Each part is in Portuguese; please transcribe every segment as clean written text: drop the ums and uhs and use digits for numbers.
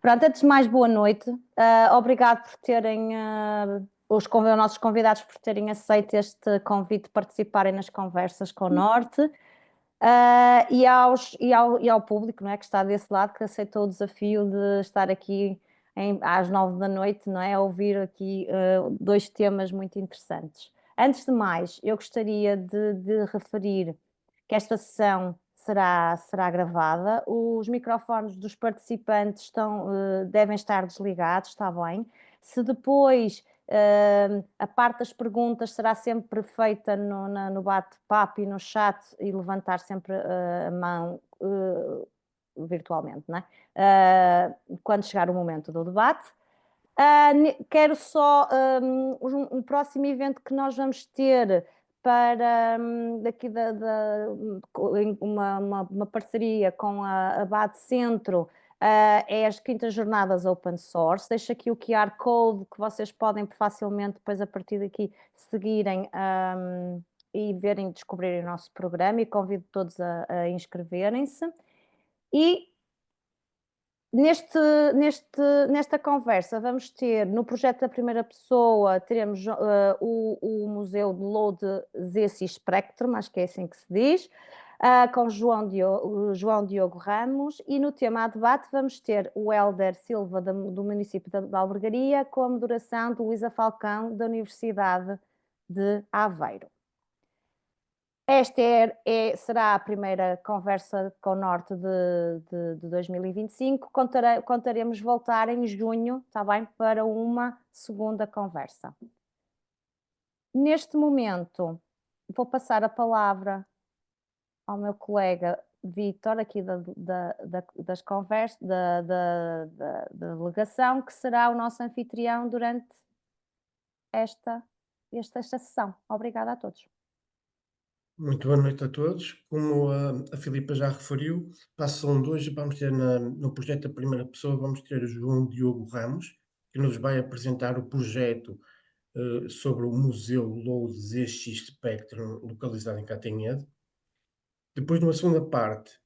Pronto, antes de mais, boa noite. Obrigado por terem, os nossos convidados por terem aceito este convite de participarem nas conversas com o Norte. E ao público, não é, que está desse lado, que aceitou o desafio de estar aqui às 9 da noite, não é, a ouvir aqui dois temas muito interessantes. Antes de mais, eu gostaria de referir que esta sessão será gravada. Os microfones dos participantes devem estar desligados, está bem? Se depois a parte das perguntas será sempre feita no bate-papo e no chat e levantar sempre a mão virtualmente, não é? Quando chegar o momento do debate. Quero só um próximo evento que nós vamos ter para daqui uma parceria com a BAD Centro. É as quintas jornadas open source. Deixo aqui o QR Code que vocês podem facilmente, depois a partir daqui, seguirem e verem, descobrirem o nosso programa, e convido todos a inscreverem-se. E nesta conversa vamos ter, no projeto da primeira pessoa, teremos o Museu de Lode ZX Spectrum, acho que é assim que se diz, com João Diogo Ramos, e no tema a debate vamos ter o Hélder Silva, do município de Albergaria, com a moderação de Luísa Falcão, da Universidade de Aveiro. Esta será a primeira conversa com o Norte de 2025. Contaremos voltar em junho, está bem, para uma segunda conversa. Neste momento, vou passar a palavra ao meu colega Vítor, aqui das conversas, da delegação, que será o nosso anfitrião durante esta sessão. Obrigada a todos. Muito boa noite a todos. Como a Filipa já referiu, passam dois, vamos ter no projeto da primeira pessoa, vamos ter o João Diogo Ramos, que nos vai apresentar o projeto sobre o Museu Lode ZX Spectrum, localizado em Catanhede. Depois, numa segunda parte,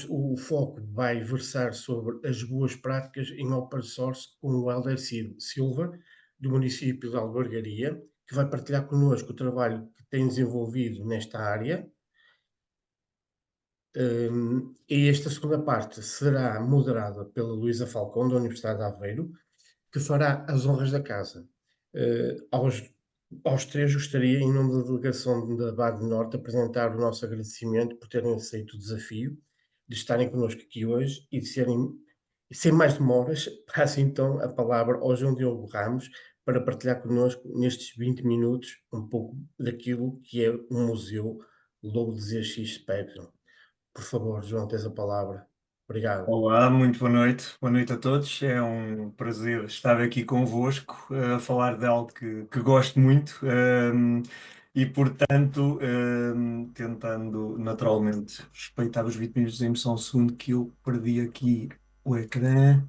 o foco vai versar sobre as boas práticas em open source com o Hélder Silva, do município de Albergaria, que vai partilhar connosco o trabalho que tem desenvolvido nesta área. E esta segunda parte será moderada pela Luísa Falcão, da Universidade de Aveiro, que fará as honras da casa. Aos três gostaria, em nome da delegação da BAD Norte, apresentar o nosso agradecimento por terem aceito o desafio de estarem connosco aqui hoje e sem mais demoras, passo então a palavra ao João Diogo Ramos para partilhar connosco, nestes 20 minutos, um pouco daquilo que é o Museu Lode ZX Spectrum. Por favor, João, tens a palavra. Obrigado. Olá, muito boa noite. Boa noite a todos. É um prazer estar aqui convosco a falar de algo que gosto muito e, portanto, tentando naturalmente respeitar os 20 minutos de emoção, segundo que eu perdi aqui o ecrã.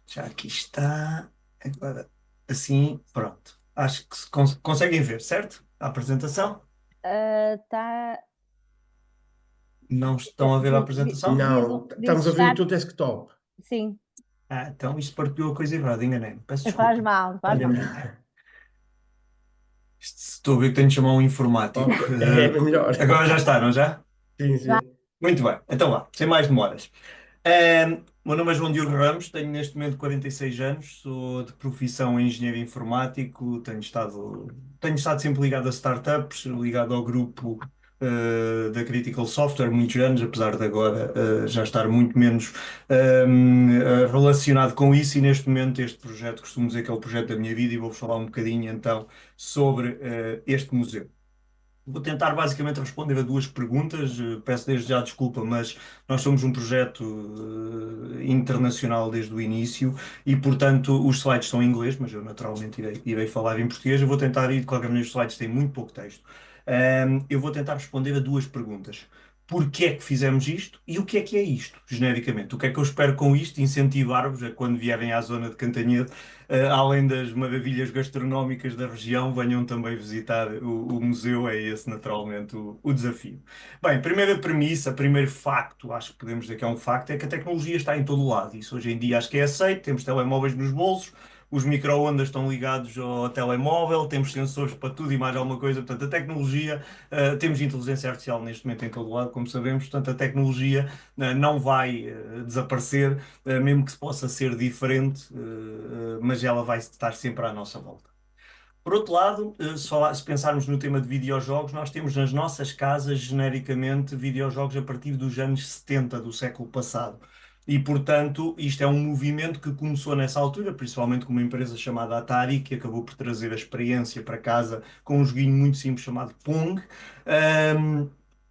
Já aqui está. Agora, assim, pronto. Acho que conseguem ver, certo? A apresentação? Está. Não estão a ver a apresentação? Não, estamos a ver o teu desktop. Sim. Então isto partiu a coisa errada, enganei-me. Peço desculpa. Faz mal, faz mal. Estou a ver que tenho de chamar um informático. É melhor. Agora já está, não já? Sim, sim. Muito bem, então lá, sem mais demoras. Meu nome é João Diogo Ramos, tenho neste momento 46 anos, sou de profissão engenheiro informático, tenho estado sempre ligado a startups, ligado ao grupo da Critical Software, muitos anos, apesar de agora já estar muito menos relacionado com isso, e neste momento este projeto, costumo dizer que é o projeto da minha vida, e vou-vos falar um bocadinho então sobre este museu. Vou tentar basicamente responder a duas perguntas. Peço desde já desculpa, mas nós somos um projeto internacional desde o início e, portanto, os slides são em inglês, mas eu naturalmente irei falar em português. Eu vou tentar ir, de qualquer maneira, os slides têm muito pouco texto. Eu vou tentar responder a duas perguntas. porque é que fizemos isto e o que é isto, genericamente. O que é que eu espero com isto? Incentivar-vos a quando vierem à zona de Cantanhede, além das maravilhas gastronómicas da região, venham também visitar o museu. É esse, naturalmente, o desafio. Bem, primeira premissa, primeiro facto, acho que podemos dizer que é um facto, é que a tecnologia está em todo o lado. Isso hoje em dia acho que é aceito. Temos telemóveis nos bolsos, os micro-ondas estão ligados ao telemóvel, temos sensores para tudo e mais alguma coisa. Portanto, a tecnologia, temos inteligência artificial neste momento em todo lado, como sabemos. Portanto, a tecnologia não vai desaparecer, mesmo que se possa ser diferente, mas ela vai estar sempre à nossa volta. Por outro lado, se pensarmos no tema de videojogos, nós temos nas nossas casas, genericamente, videojogos a partir dos anos 70 do século passado. E, portanto, isto é um movimento que começou nessa altura, principalmente com uma empresa chamada Atari, que acabou por trazer a experiência para casa com um joguinho muito simples chamado Pong. Ahm,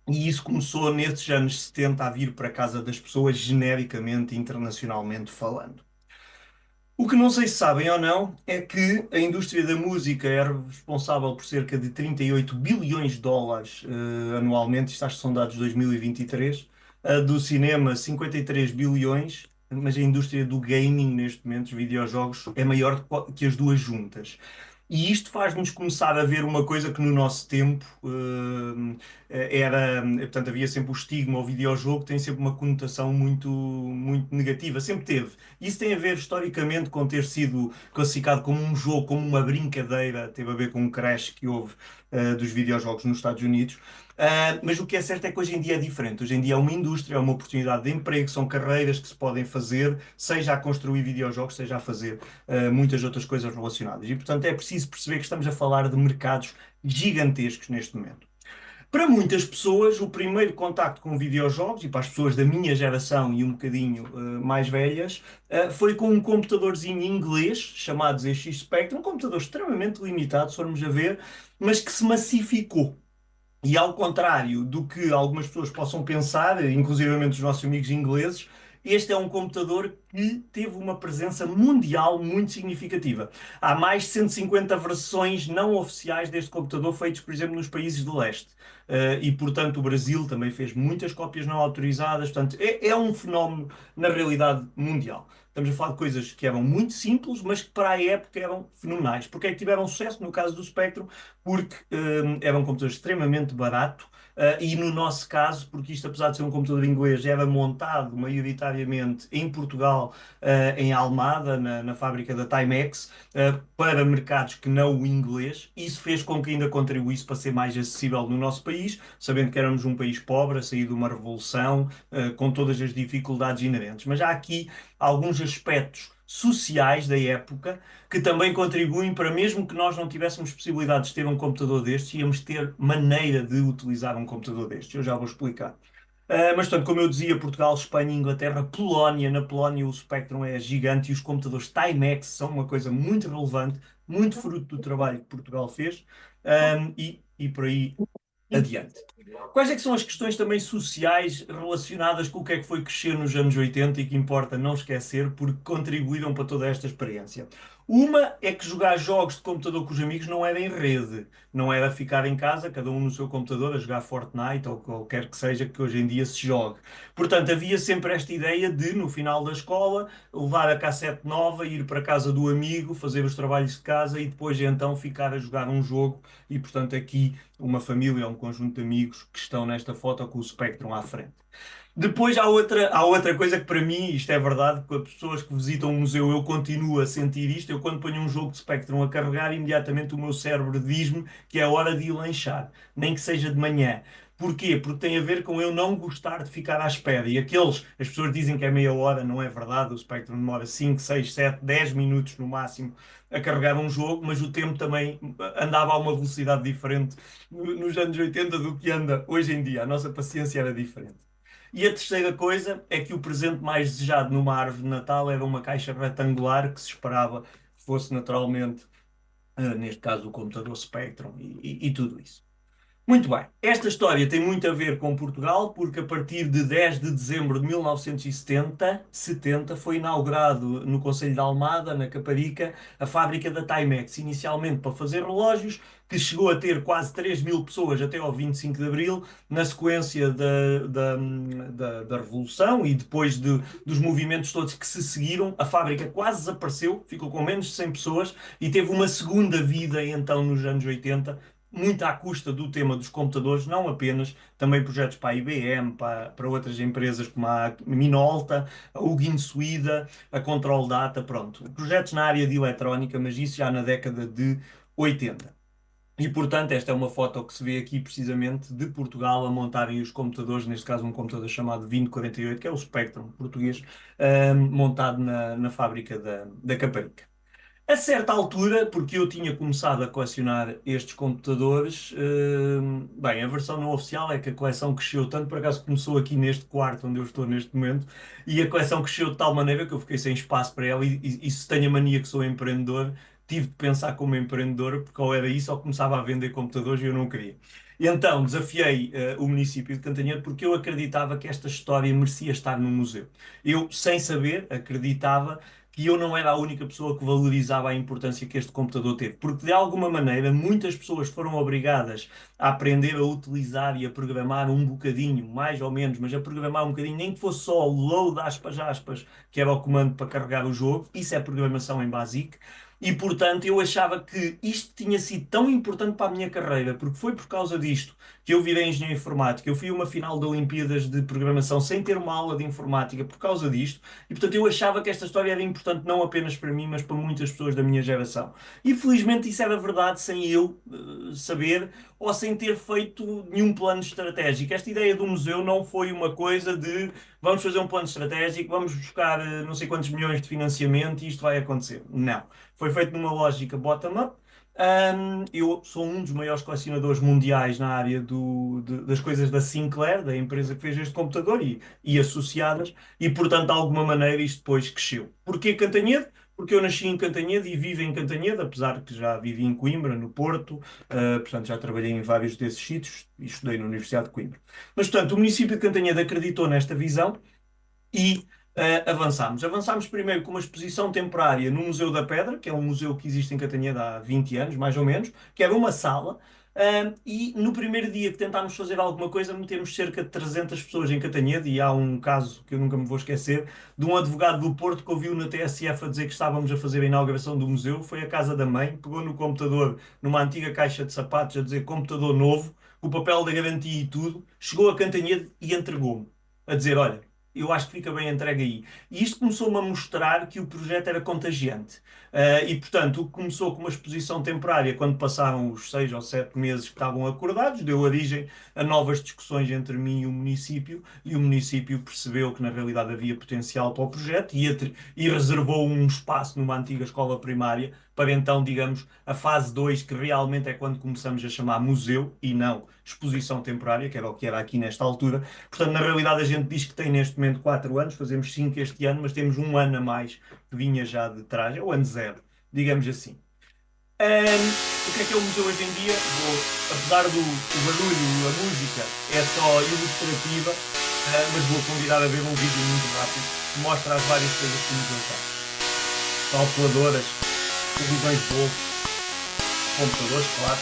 e isso começou nesses anos 70 a vir para casa das pessoas, genericamente, internacionalmente falando. O que não sei se sabem ou não é que a indústria da música é responsável por cerca de 38 bilhões de dólares anualmente, isto acho que são dados de 2023, do cinema 53 bilhões, mas a indústria do gaming neste momento, os videojogos, é maior que as duas juntas. E isto faz-nos começar a ver uma coisa que no nosso tempo era, portanto, havia sempre o estigma ao videojogo, tem sempre uma conotação muito negativa, sempre teve. Isso tem a ver historicamente com ter sido classificado como um jogo, como uma brincadeira, teve a ver com um crash que houve dos videojogos nos Estados Unidos. Mas o que é certo é que hoje em dia é diferente. Hoje em dia é uma indústria, é uma oportunidade de emprego, são carreiras que se podem fazer, seja a construir videojogos, seja a fazer muitas outras coisas relacionadas. E, portanto, é preciso perceber que estamos a falar de mercados gigantescos neste momento. Para muitas pessoas, o primeiro contacto com videojogos, e para as pessoas da minha geração e um bocadinho mais velhas, foi com um computadorzinho inglês chamado ZX Spectrum, um computador extremamente limitado, se formos a ver, mas que se massificou. E ao contrário do que algumas pessoas possam pensar, inclusivamente os nossos amigos ingleses, este é um computador que teve uma presença mundial muito significativa. Há mais de 150 versões não oficiais deste computador feitos, por exemplo, nos países de leste. E, portanto, o Brasil também fez muitas cópias não autorizadas. Portanto, é um fenómeno, na realidade, mundial. Estamos a falar de coisas que eram muito simples, mas que para a época eram fenomenais. Porque é que tiveram sucesso no caso do Spectrum? Porque era um computador extremamente barato. E no nosso caso, porque isto, apesar de ser um computador inglês, era montado maioritariamente em Portugal, em Almada, na fábrica da Timex, para mercados que não o inglês. Isso fez com que ainda contribuísse para ser mais acessível no nosso país, sabendo que éramos um país pobre, a sair de uma revolução, com todas as dificuldades inerentes. Mas há aqui alguns aspectos sociais da época que também contribuem para, mesmo que nós não tivéssemos possibilidades de ter um computador destes, íamos ter maneira de utilizar um computador destes. Eu já vou explicar. Mas, portanto, como eu dizia, Portugal, Espanha, Inglaterra, Polónia. Na Polónia o Spectrum é gigante e os computadores Timex são uma coisa muito relevante, muito fruto do trabalho que Portugal fez, e por aí adiante. Quais é que são as questões também sociais relacionadas com o que é que foi crescer nos anos 80 e que importa não esquecer porque contribuíram para toda esta experiência? Uma é que jogar jogos de computador com os amigos não era em rede, não era ficar em casa, cada um no seu computador, a jogar Fortnite ou qualquer que seja que hoje em dia se jogue. Portanto, havia sempre esta ideia de, no final da escola, levar a cassete nova, ir para a casa do amigo, fazer os trabalhos de casa e depois então ficar a jogar um jogo. E, portanto, aqui uma família, um conjunto de amigos que estão nesta foto com o Spectrum à frente. Depois há outra coisa que para mim, isto é verdade, com as pessoas que visitam o museu eu continuo a sentir isto. Eu quando ponho um jogo de Spectrum a carregar, imediatamente o meu cérebro diz-me que é hora de ir lanchar, nem que seja de manhã. Porquê? Porque tem a ver com eu não gostar de ficar à espera. E as pessoas dizem que é meia hora, não é verdade. O Spectrum demora 5, 6, 7, 10 minutos no máximo a carregar um jogo, mas o tempo também andava a uma velocidade diferente nos anos 80 do que anda hoje em dia. A nossa paciência era diferente. E a terceira coisa é que o presente mais desejado numa árvore de Natal era uma caixa retangular que se esperava que fosse naturalmente, neste caso, o computador Spectrum e tudo isso. Muito bem, esta história tem muito a ver com Portugal, porque a partir de 10 de dezembro de 1970 foi inaugurado no Concelho de Almada, na Caparica, a fábrica da Timex, inicialmente para fazer relógios, que chegou a ter quase 3.000 pessoas até ao 25 de Abril, na sequência da Revolução e depois dos movimentos todos que se seguiram, a fábrica quase desapareceu, ficou com menos de 100 pessoas e teve uma segunda vida então nos anos 80, muito à custa do tema dos computadores, não apenas, também projetos para a IBM, para outras empresas como a Minolta, a Ugin Suida, a Control Data, pronto. Projetos na área de eletrónica, mas isso já na década de 80. E, portanto, esta é uma foto que se vê aqui precisamente de Portugal a montarem os computadores, neste caso um computador chamado 2048, que é o Spectrum português, montado na fábrica da Caparica. A certa altura, porque eu tinha começado a colecionar estes computadores, bem, a versão não oficial é que a coleção cresceu tanto, por acaso começou aqui neste quarto onde eu estou neste momento, e a coleção cresceu de tal maneira que eu fiquei sem espaço para ela, e se tenho a mania que sou empreendedor, tive de pensar como empreendedor, porque ou era isso ou começava a vender computadores e eu não queria. E então desafiei o município de Cantanhede porque eu acreditava que esta história merecia estar no museu. Eu, sem saber, acreditava que eu não era a única pessoa que valorizava a importância que este computador teve, porque de alguma maneira muitas pessoas foram obrigadas a aprender a utilizar e a programar um bocadinho, mais ou menos, mas a programar um bocadinho, nem que fosse só o load aspas aspas, que era o comando para carregar o jogo, isso é programação em BASIC. E portanto eu achava que isto tinha sido tão importante para a minha carreira, porque foi por causa disto que eu virei engenheiro informático. Eu fui a uma final de Olimpíadas de Programação sem ter uma aula de informática por causa disto. E portanto eu achava que esta história era importante não apenas para mim, mas para muitas pessoas da minha geração. E felizmente isso era verdade sem eu saber ou sem ter feito nenhum plano estratégico. Esta ideia do museu não foi uma coisa de vamos fazer um plano estratégico, vamos buscar não sei quantos milhões de financiamento e isto vai acontecer. Não. Foi feito numa lógica bottom-up. Eu sou um dos maiores colecionadores mundiais na área das coisas da Sinclair, da empresa que fez este computador e associadas, e portanto, de alguma maneira, isto depois cresceu. Porquê Cantanhede? Porque eu nasci em Cantanhede e vivo em Cantanhede, apesar de que já vivi em Coimbra, no Porto, portanto, já trabalhei em vários desses sítios e estudei na Universidade de Coimbra. Mas, portanto, o município de Cantanhede acreditou nesta visão e avançámos. Avançámos primeiro com uma exposição temporária no Museu da Pedra, que é um museu que existe em Cantanhede há 20 anos, mais ou menos, que era uma sala. E no primeiro dia que tentámos fazer alguma coisa, metemos cerca de 300 pessoas em Cantanhede, e há um caso que eu nunca me vou esquecer, de um advogado do Porto que ouviu na TSF a dizer que estávamos a fazer a inauguração do museu, foi à casa da mãe, pegou no computador, numa antiga caixa de sapatos, a dizer computador novo, com o papel da garantia e tudo, chegou a Cantanhede e entregou-me, a dizer, olha, eu acho que fica bem entregue aí. E isto começou-me a mostrar que o projeto era contagiante. E, portanto, o que começou com uma exposição temporária, quando passaram os 6 ou 7 meses que estavam acordados, deu origem a novas discussões entre mim e o município percebeu que, na realidade, havia potencial para o projeto e reservou um espaço numa antiga escola primária para, então, digamos, a fase 2, que realmente é quando começamos a chamar museu e não exposição temporária, que era o que era aqui nesta altura. Portanto, na realidade, a gente diz que tem neste momento 4 anos, fazemos 5 este ano, mas temos um ano a mais que vinha já de trás, é o ano zero, digamos assim. O que é o museu hoje em dia? Apesar do barulho, a música é só ilustrativa, mas vou convidar a ver um vídeo muito rápido que mostra as várias coisas que o museu tem. Calculadoras, televisões de bolso, computadores, claro,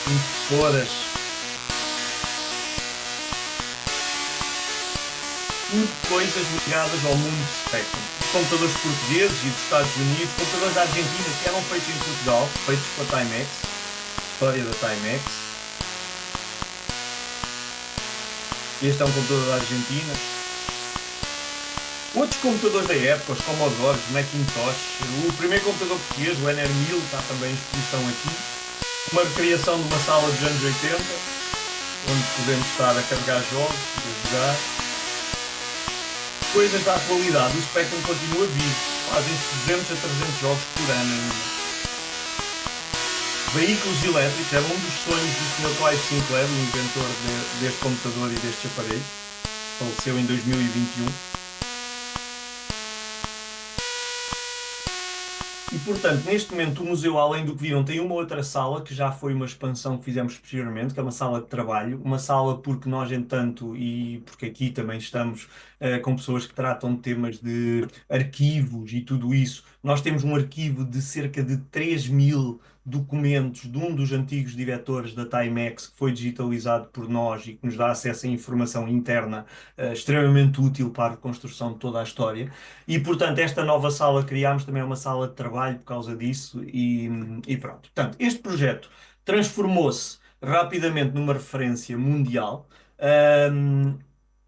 impressoras, coisas ligadas ao mundo Spectrum. Computadores portugueses e dos Estados Unidos, computadores da Argentina que eram feitos em Portugal, feitos com a Timex, história da Timex. Este é um computador da Argentina. Outros computadores da época, os Commodores, Macintosh, o primeiro computador português, o NR1000, está também em exposição aqui. Uma recriação de uma sala dos anos 80, onde podemos estar a carregar jogos e a jogar. Coisas da atualidade, o Spectrum continua vivo, fazem-se 200 a 300 jogos por ano ainda. Veículos elétricos, era um dos sonhos do Sr. Clive Sinclair, o inventor deste computador e destes aparelhos, faleceu em 2021. E, portanto, neste momento o museu, além do que viram, tem uma outra sala, que já foi uma expansão que fizemos posteriormente, que é uma sala de trabalho. Uma sala porque nós, entanto, e porque aqui também estamos com pessoas que tratam de temas de arquivos e tudo isso, nós temos um arquivo de cerca de 3.000 documentos de um dos antigos diretores da Timex, que foi digitalizado por nós e que nos dá acesso a informação interna extremamente útil para a reconstrução de toda a história. E, portanto, esta nova sala que criámos também é uma sala de trabalho por causa disso e pronto. Portanto, este projeto transformou-se rapidamente numa referência mundial. Ahm,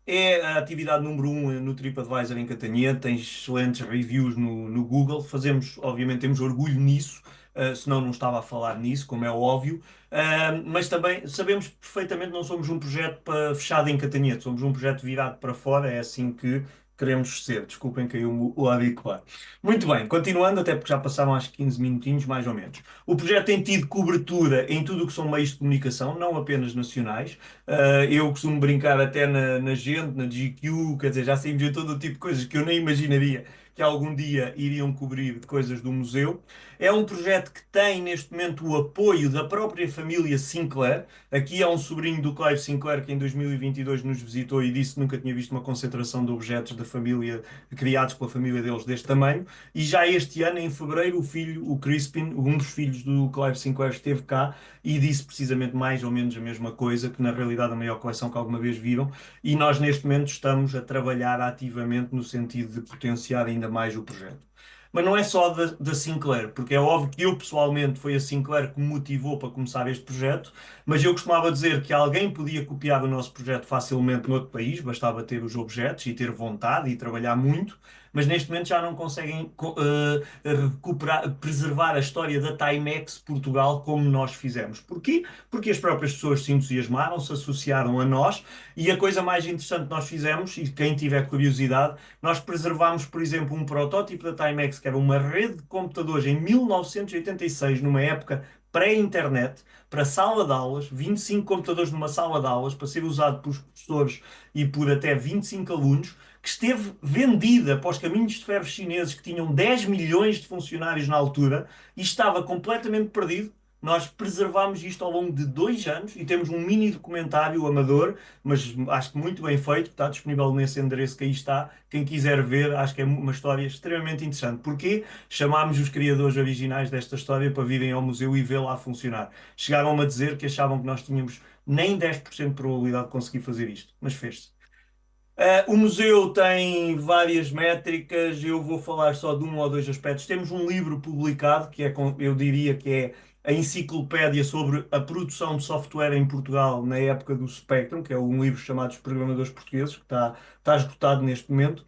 É a atividade número um no TripAdvisor em Catania, tem excelentes reviews no Google. Fazemos, obviamente, temos orgulho nisso, senão não estava a falar nisso, como é óbvio. Mas também sabemos perfeitamente que não somos um projeto fechado em Catania, somos um projeto virado para fora, é assim que queremos ser. Desculpem, caiu o auricular. Muito bem, continuando, até porque já passaram acho 15 minutinhos, mais ou menos. O projeto tem tido cobertura em tudo o que são meios de comunicação, não apenas nacionais. Eu costumo brincar até na Gente, na GQ, quer dizer, já saímos de todo o tipo de coisas que eu nem imaginaria que algum dia iriam cobrir de coisas do museu. É um projeto que tem neste momento o apoio da própria família Sinclair. Aqui há um sobrinho do Clive Sinclair que em 2022 nos visitou e disse que nunca tinha visto uma concentração de objetos da família, criados pela família deles deste tamanho. E já este ano, em fevereiro, o filho, o Crispin, um dos filhos do Clive Sinclair, esteve cá e disse precisamente mais ou menos a mesma coisa, que na realidade a maior coleção que alguma vez viram, e nós neste momento estamos a trabalhar ativamente no sentido de potenciar ainda mais o projeto. Mas não é só da Sinclair, porque é óbvio que eu pessoalmente foi a Sinclair que me motivou para começar este projeto, mas eu costumava dizer que alguém podia copiar o nosso projeto facilmente noutro país, bastava ter os objetos e ter vontade e trabalhar muito, mas neste momento já não conseguem recuperar, preservar a história da Timex Portugal como nós fizemos. Porquê? Porque as próprias pessoas se entusiasmaram, se associaram a nós e a coisa mais interessante que nós fizemos, e quem tiver curiosidade, nós preservámos, por exemplo, um protótipo da Timex que era uma rede de computadores em 1986, numa época pré-internet, para sala de aulas, 25 computadores numa sala de aulas, para ser usado por professores e por até 25 alunos, que esteve vendida para os caminhos de ferro chineses, que tinham 10 milhões de funcionários na altura, e estava completamente perdido. Nós preservámos isto ao longo de 2 anos e temos um mini documentário amador, mas acho que muito bem feito, que está disponível nesse endereço que aí está. Quem quiser ver, acho que é uma história extremamente interessante. Porquê? Chamámos os criadores originais desta história para virem ao museu e vê-la a funcionar. Chegaram-me a dizer que achavam que nós tínhamos nem 10% de probabilidade de conseguir fazer isto, mas fez-se. O museu tem várias métricas, eu vou falar só de um ou dois aspectos. Temos um livro publicado, que é, eu diria que é a enciclopédia sobre a produção de software em Portugal na época do Spectrum, que é um livro chamado Os Programadores Portugueses, que está esgotado neste momento.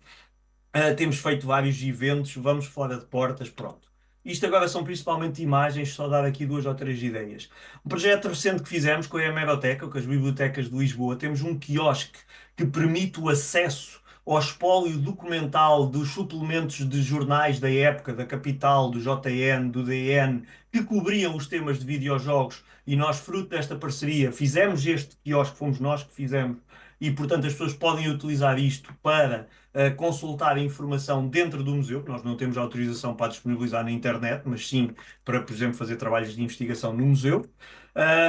Temos feito vários eventos, vamos fora de portas, pronto. Isto agora são principalmente imagens, só dar aqui duas ou três ideias. Um projeto recente que fizemos com a Hemeroteca, com as bibliotecas de Lisboa, temos um quiosque que permite o acesso ao espólio documental dos suplementos de jornais da época, da Capital, do JN, do DN, que cobriam os temas de videojogos, e nós, fruto desta parceria, fizemos este quiosque, fomos nós que fizemos, e portanto as pessoas podem utilizar isto para consultar a informação dentro do museu, que nós não temos autorização para disponibilizar na internet, mas sim para, por exemplo, fazer trabalhos de investigação no museu.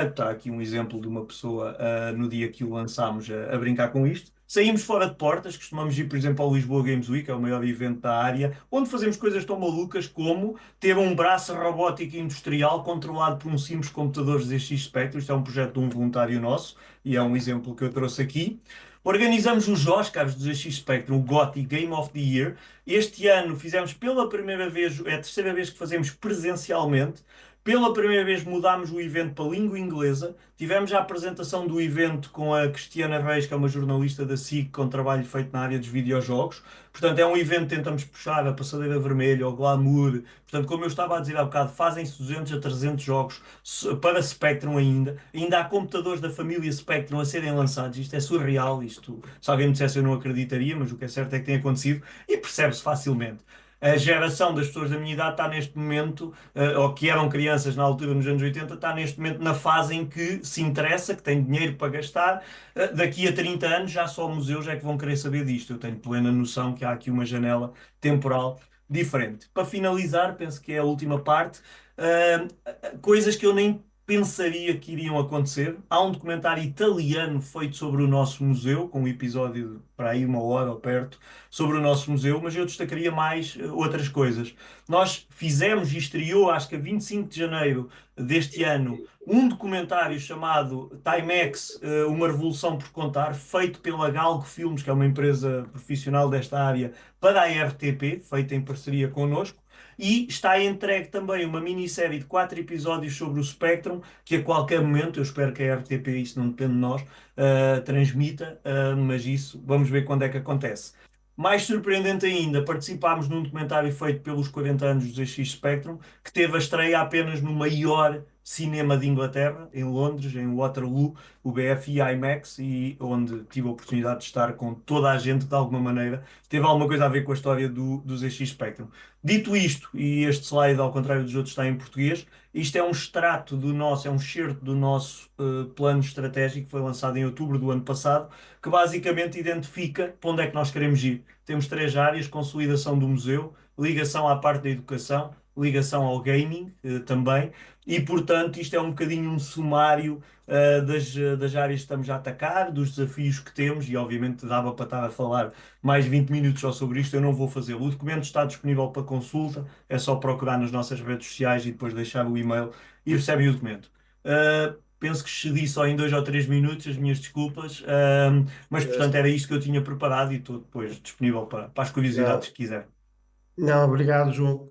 Está aqui um exemplo de uma pessoa no dia que o lançámos a brincar com isto. Saímos fora de portas, costumamos ir, por exemplo, ao Lisboa Games Week, que é o maior evento da área, onde fazemos coisas tão malucas como ter um braço robótico industrial controlado por um simples computador ZX Spectrum. Isto é um projeto de um voluntário nosso e é um exemplo que eu trouxe aqui. Organizamos os Oscars do ZX Spectrum, o GOTY Game of the Year. Este ano fizemos pela primeira vez, é a terceira vez que fazemos presencialmente. Pela primeira vez mudámos o evento para a língua inglesa. Tivemos a apresentação do evento com a Cristiana Reis, que é uma jornalista da SIC, com trabalho feito na área dos videojogos. Portanto, é um evento que tentamos puxar a passadeira vermelha, o glamour. Portanto, como eu estava a dizer há bocado, fazem-se 200 a 300 jogos para Spectrum ainda. Ainda há computadores da família Spectrum a serem lançados. Isto é surreal. Isto, se alguém me dissesse, eu não acreditaria, mas o que é certo é que tem acontecido e percebe-se facilmente. A geração das pessoas da minha idade está neste momento, ou que eram crianças na altura, nos anos 80, está neste momento na fase em que se interessa, que tem dinheiro para gastar. Daqui a 30 anos já só museus é que vão querer saber disto. Eu tenho plena noção que há aqui uma janela temporal diferente. Para finalizar, penso que é a última parte, coisas que eu nem pensaria que iriam acontecer. Há um documentário italiano feito sobre o nosso museu, com um episódio de para aí 1 hora ou perto, sobre o nosso museu, mas eu destacaria mais outras coisas. Nós fizemos e estreou, acho que a 25 de janeiro deste ano, um documentário chamado Timex, Uma Revolução por Contar, feito pela Galgo Filmes, que é uma empresa profissional desta área, para a RTP, feita em parceria connosco. E está entregue também uma minissérie de 4 episódios sobre o Spectrum, que a qualquer momento, eu espero que a RTP, isso não depende de nós, transmita, mas isso vamos ver quando é que acontece. Mais surpreendente ainda, participámos num documentário feito pelos 40 anos do ZX Spectrum, que teve a estreia apenas no maior cinema de Inglaterra, em Londres, em Waterloo, o BFI IMAX, e onde tive a oportunidade de estar com toda a gente de alguma maneira. Teve alguma coisa a ver com a história do ZX Spectrum. Dito isto, e este slide, ao contrário dos outros, está em português, isto é um extrato do nosso, é um excerto do nosso plano estratégico, que foi lançado em outubro do ano passado, que basicamente identifica para onde é que nós queremos ir. Temos 3 áreas: consolidação do museu, ligação à parte da educação, ligação ao gaming também, e portanto isto é um bocadinho um sumário das áreas que estamos a atacar, dos desafios que temos, e obviamente dava para estar a falar mais 20 minutos só sobre isto, eu não vou fazê-lo. O documento está disponível para consulta, é só procurar nas nossas redes sociais e depois deixar o e-mail e recebem o documento. Penso que excedi só em 2 ou 3 minutos, as minhas desculpas, mas portanto era isto que eu tinha preparado e estou depois disponível para as curiosidades Não, que quiser. não, obrigado, João.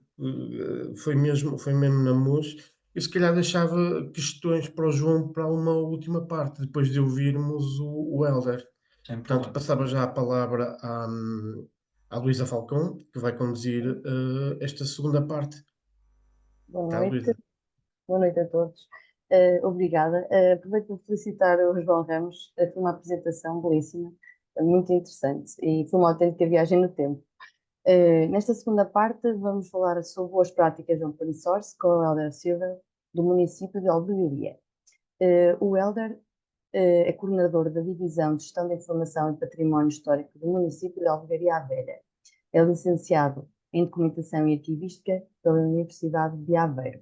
Foi mesmo na MUS. Eu se calhar deixava questões para o João para uma última parte, depois de ouvirmos o Hélder. Sem Portanto, problema. passava já a palavra à Luísa Falcão, que vai conduzir esta segunda parte. Boa Tá, noite, Luísa? boa noite a todos. Obrigada. Aproveito para felicitar o João Ramos. Foi uma apresentação belíssima, muito interessante e foi uma autêntica viagem no tempo. Nesta segunda parte, vamos falar sobre boas práticas de open source com o Hélder Silva, do município de Albergaria. O Hélder é coordenador da Divisão de Gestão da Informação e Património Histórico do município de Albergaria à Velha. É licenciado em Documentação e Arquivística pela Universidade de Aveiro.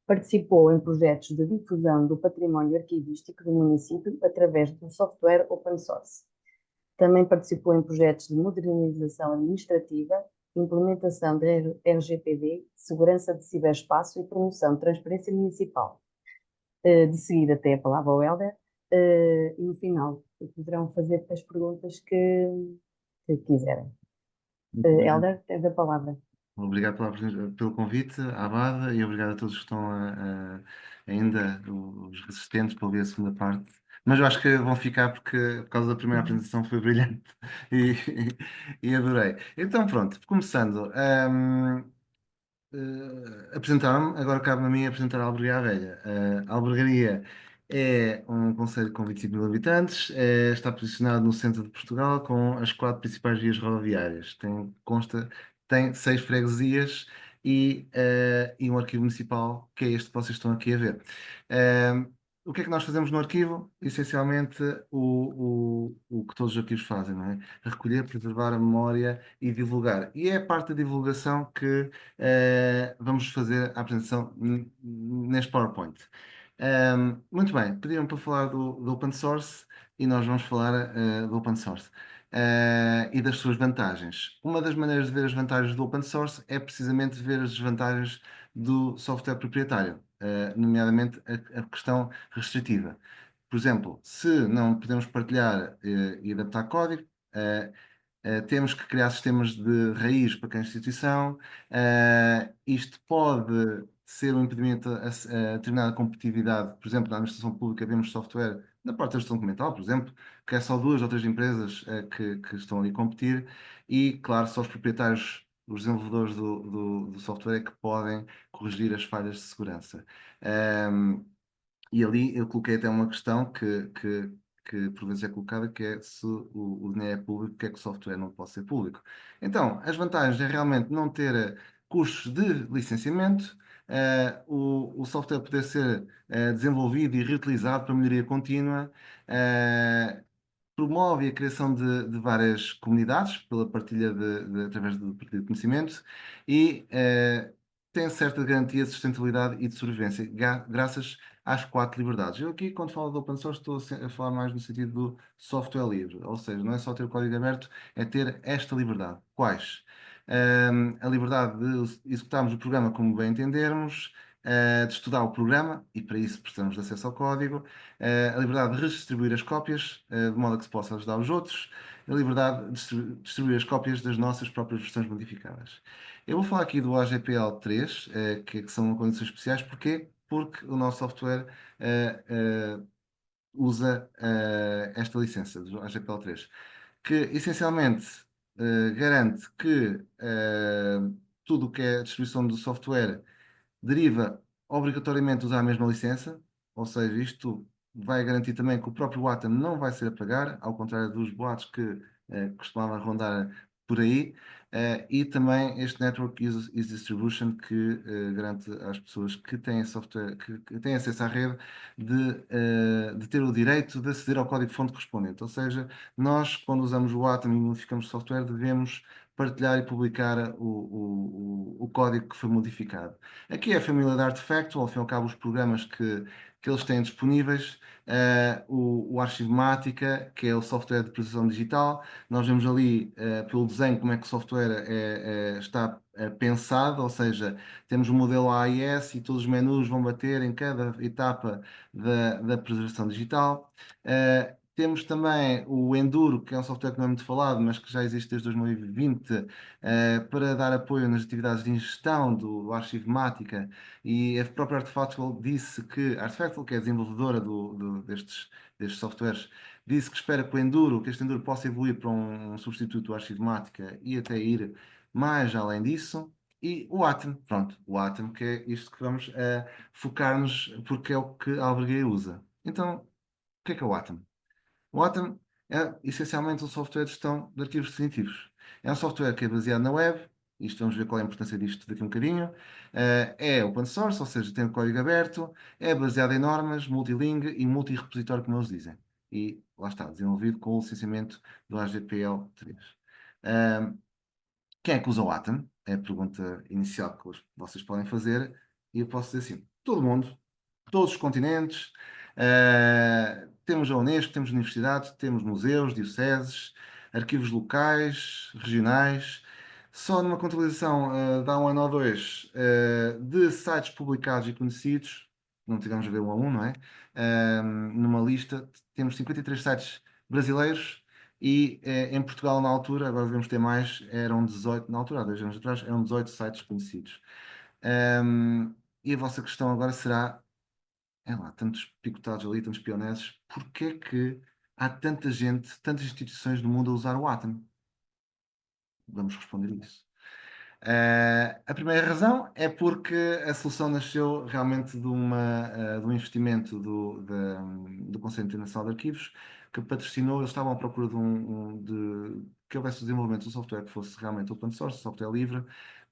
Participou em projetos de difusão do património arquivístico do município através do software open source. Também participou em projetos de modernização administrativa, implementação de RGPD, segurança de ciberespaço e promoção de transparência municipal. De seguida, até a palavra ao Hélder, e no final poderão fazer as perguntas que quiserem. Hélder, tens a palavra. Obrigado pelo convite, à Abada, e obrigado a todos que estão ainda, os resistentes, para ouvir a segunda parte. Mas eu acho que vão ficar porque, por causa da primeira apresentação, foi brilhante e, e adorei. Então, pronto, começando. Apresentaram-me, agora cabe-me a mim apresentar a Albergaria à Velha. A Albergaria é um concelho com 25 mil habitantes, está posicionado no centro de Portugal com as 4 principais vias rodoviárias. Tem 6 freguesias e um arquivo municipal, que é este que vocês estão aqui a ver. O que é que nós fazemos no arquivo? Essencialmente o que todos os arquivos fazem, não é? Recolher, preservar a memória e divulgar. E é a parte da divulgação que vamos fazer a apresentação neste PowerPoint. Muito bem, pediram para falar do open source e nós vamos falar do open source e das suas vantagens. Uma das maneiras de ver as vantagens do open source é precisamente ver as desvantagens do software proprietário, nomeadamente a questão restritiva. Por exemplo, se não podemos partilhar e adaptar código, temos que criar sistemas de raiz para cada instituição. Isto pode ser um impedimento a determinada competitividade. Por exemplo, na administração pública vemos software na parte da gestão documental, por exemplo, que é só 2 ou 3 empresas que estão ali a competir e, claro, só os proprietários, os desenvolvedores do software é que podem corrigir as falhas de segurança. E ali eu coloquei até uma questão que por vezes é colocada, que é se o dinheiro é público, porque é que o software não pode ser público. Então, as vantagens é realmente não ter custos de licenciamento, o software poder ser desenvolvido e reutilizado para melhoria contínua, promove a criação de várias comunidades pela partilha através do partilha de conhecimento e tem certa garantia de sustentabilidade e de sobrevivência, graças às 4 liberdades. Eu aqui, quando falo de open source, estou a falar mais no sentido do software livre, ou seja, não é só ter o código aberto, é ter esta liberdade. Quais? A liberdade de executarmos o programa como bem entendermos, de estudar o programa, e para isso precisamos de acesso ao código, a liberdade de redistribuir as cópias, de modo a que se possa ajudar os outros, a liberdade de distribuir as cópias das nossas próprias versões modificadas. Eu vou falar aqui do AGPL3, que são condições especiais. Porquê? Porque o nosso software usa esta licença do AGPL3, que essencialmente garante que tudo o que é a distribuição do software deriva obrigatoriamente de usar a mesma licença, ou seja, isto vai garantir também que o próprio Atom não vai ser a pagar, ao contrário dos boatos que costumavam rondar por aí, e também este Network Use Distribution, que garante às pessoas que têm software, que têm acesso à rede, de ter o direito de aceder ao código-fonte correspondente. Ou seja, nós, quando usamos o Atom e modificamos o software, devemos partilhar e publicar o código que foi modificado. Aqui é a família da Artifactory, ao fim e ao cabo, os programas que eles têm disponíveis, o Archivemática, que é o software de preservação digital. Nós vemos ali, pelo desenho, como é que o software está pensado, ou seja, temos o modelo AIS e todos os menus vão bater em cada etapa da preservação digital. Temos também o Enduro, que é um software que não é muito falado, mas que já existe desde 2020, para dar apoio nas atividades de ingestão do Archivemática. E a própria Artifactory disse que, a Artifactory, que é a desenvolvedora destes softwares, disse que espera que este Enduro possa evoluir para um substituto do Archivemática e até ir mais além disso. E o Atom, pronto, o Atom, que é isto que vamos focar-nos, porque é o que a Albergaria usa. Então, o que é o Atom? O Atom é essencialmente um software de gestão de arquivos definitivos. É um software que é baseado na web, isto vamos ver qual é a importância disto daqui a um bocadinho. É open source, ou seja, tem o código aberto, é baseado em normas, multilingue e multi-repositório, como eles dizem. E lá está, desenvolvido com o licenciamento do AGPL3. Quem é que usa o Atom? É a pergunta inicial que vocês podem fazer. E eu posso dizer assim: todo mundo, todos os continentes. Temos a Unesco, temos universidades, temos museus, dioceses, arquivos locais, regionais. Só numa contabilização de há um ano ou dois de sites publicados e conhecidos, não tivemos a ver um a um, não é? Numa lista, temos 53 sites brasileiros e em Portugal, na altura, agora devemos ter mais, eram 18, na altura, há 2 anos atrás, eram 18 sites conhecidos. E a vossa questão agora será: é lá, tantos picotados ali, tantos pioneses, porquê é que há tanta gente, tantas instituições no mundo a usar o Atom? Vamos responder isso. A primeira razão é porque a solução nasceu realmente de um investimento do Conselho Internacional de Arquivos, que patrocinou. Eles estavam à procura de que houvesse o desenvolvimento de um software que fosse realmente open source, software livre,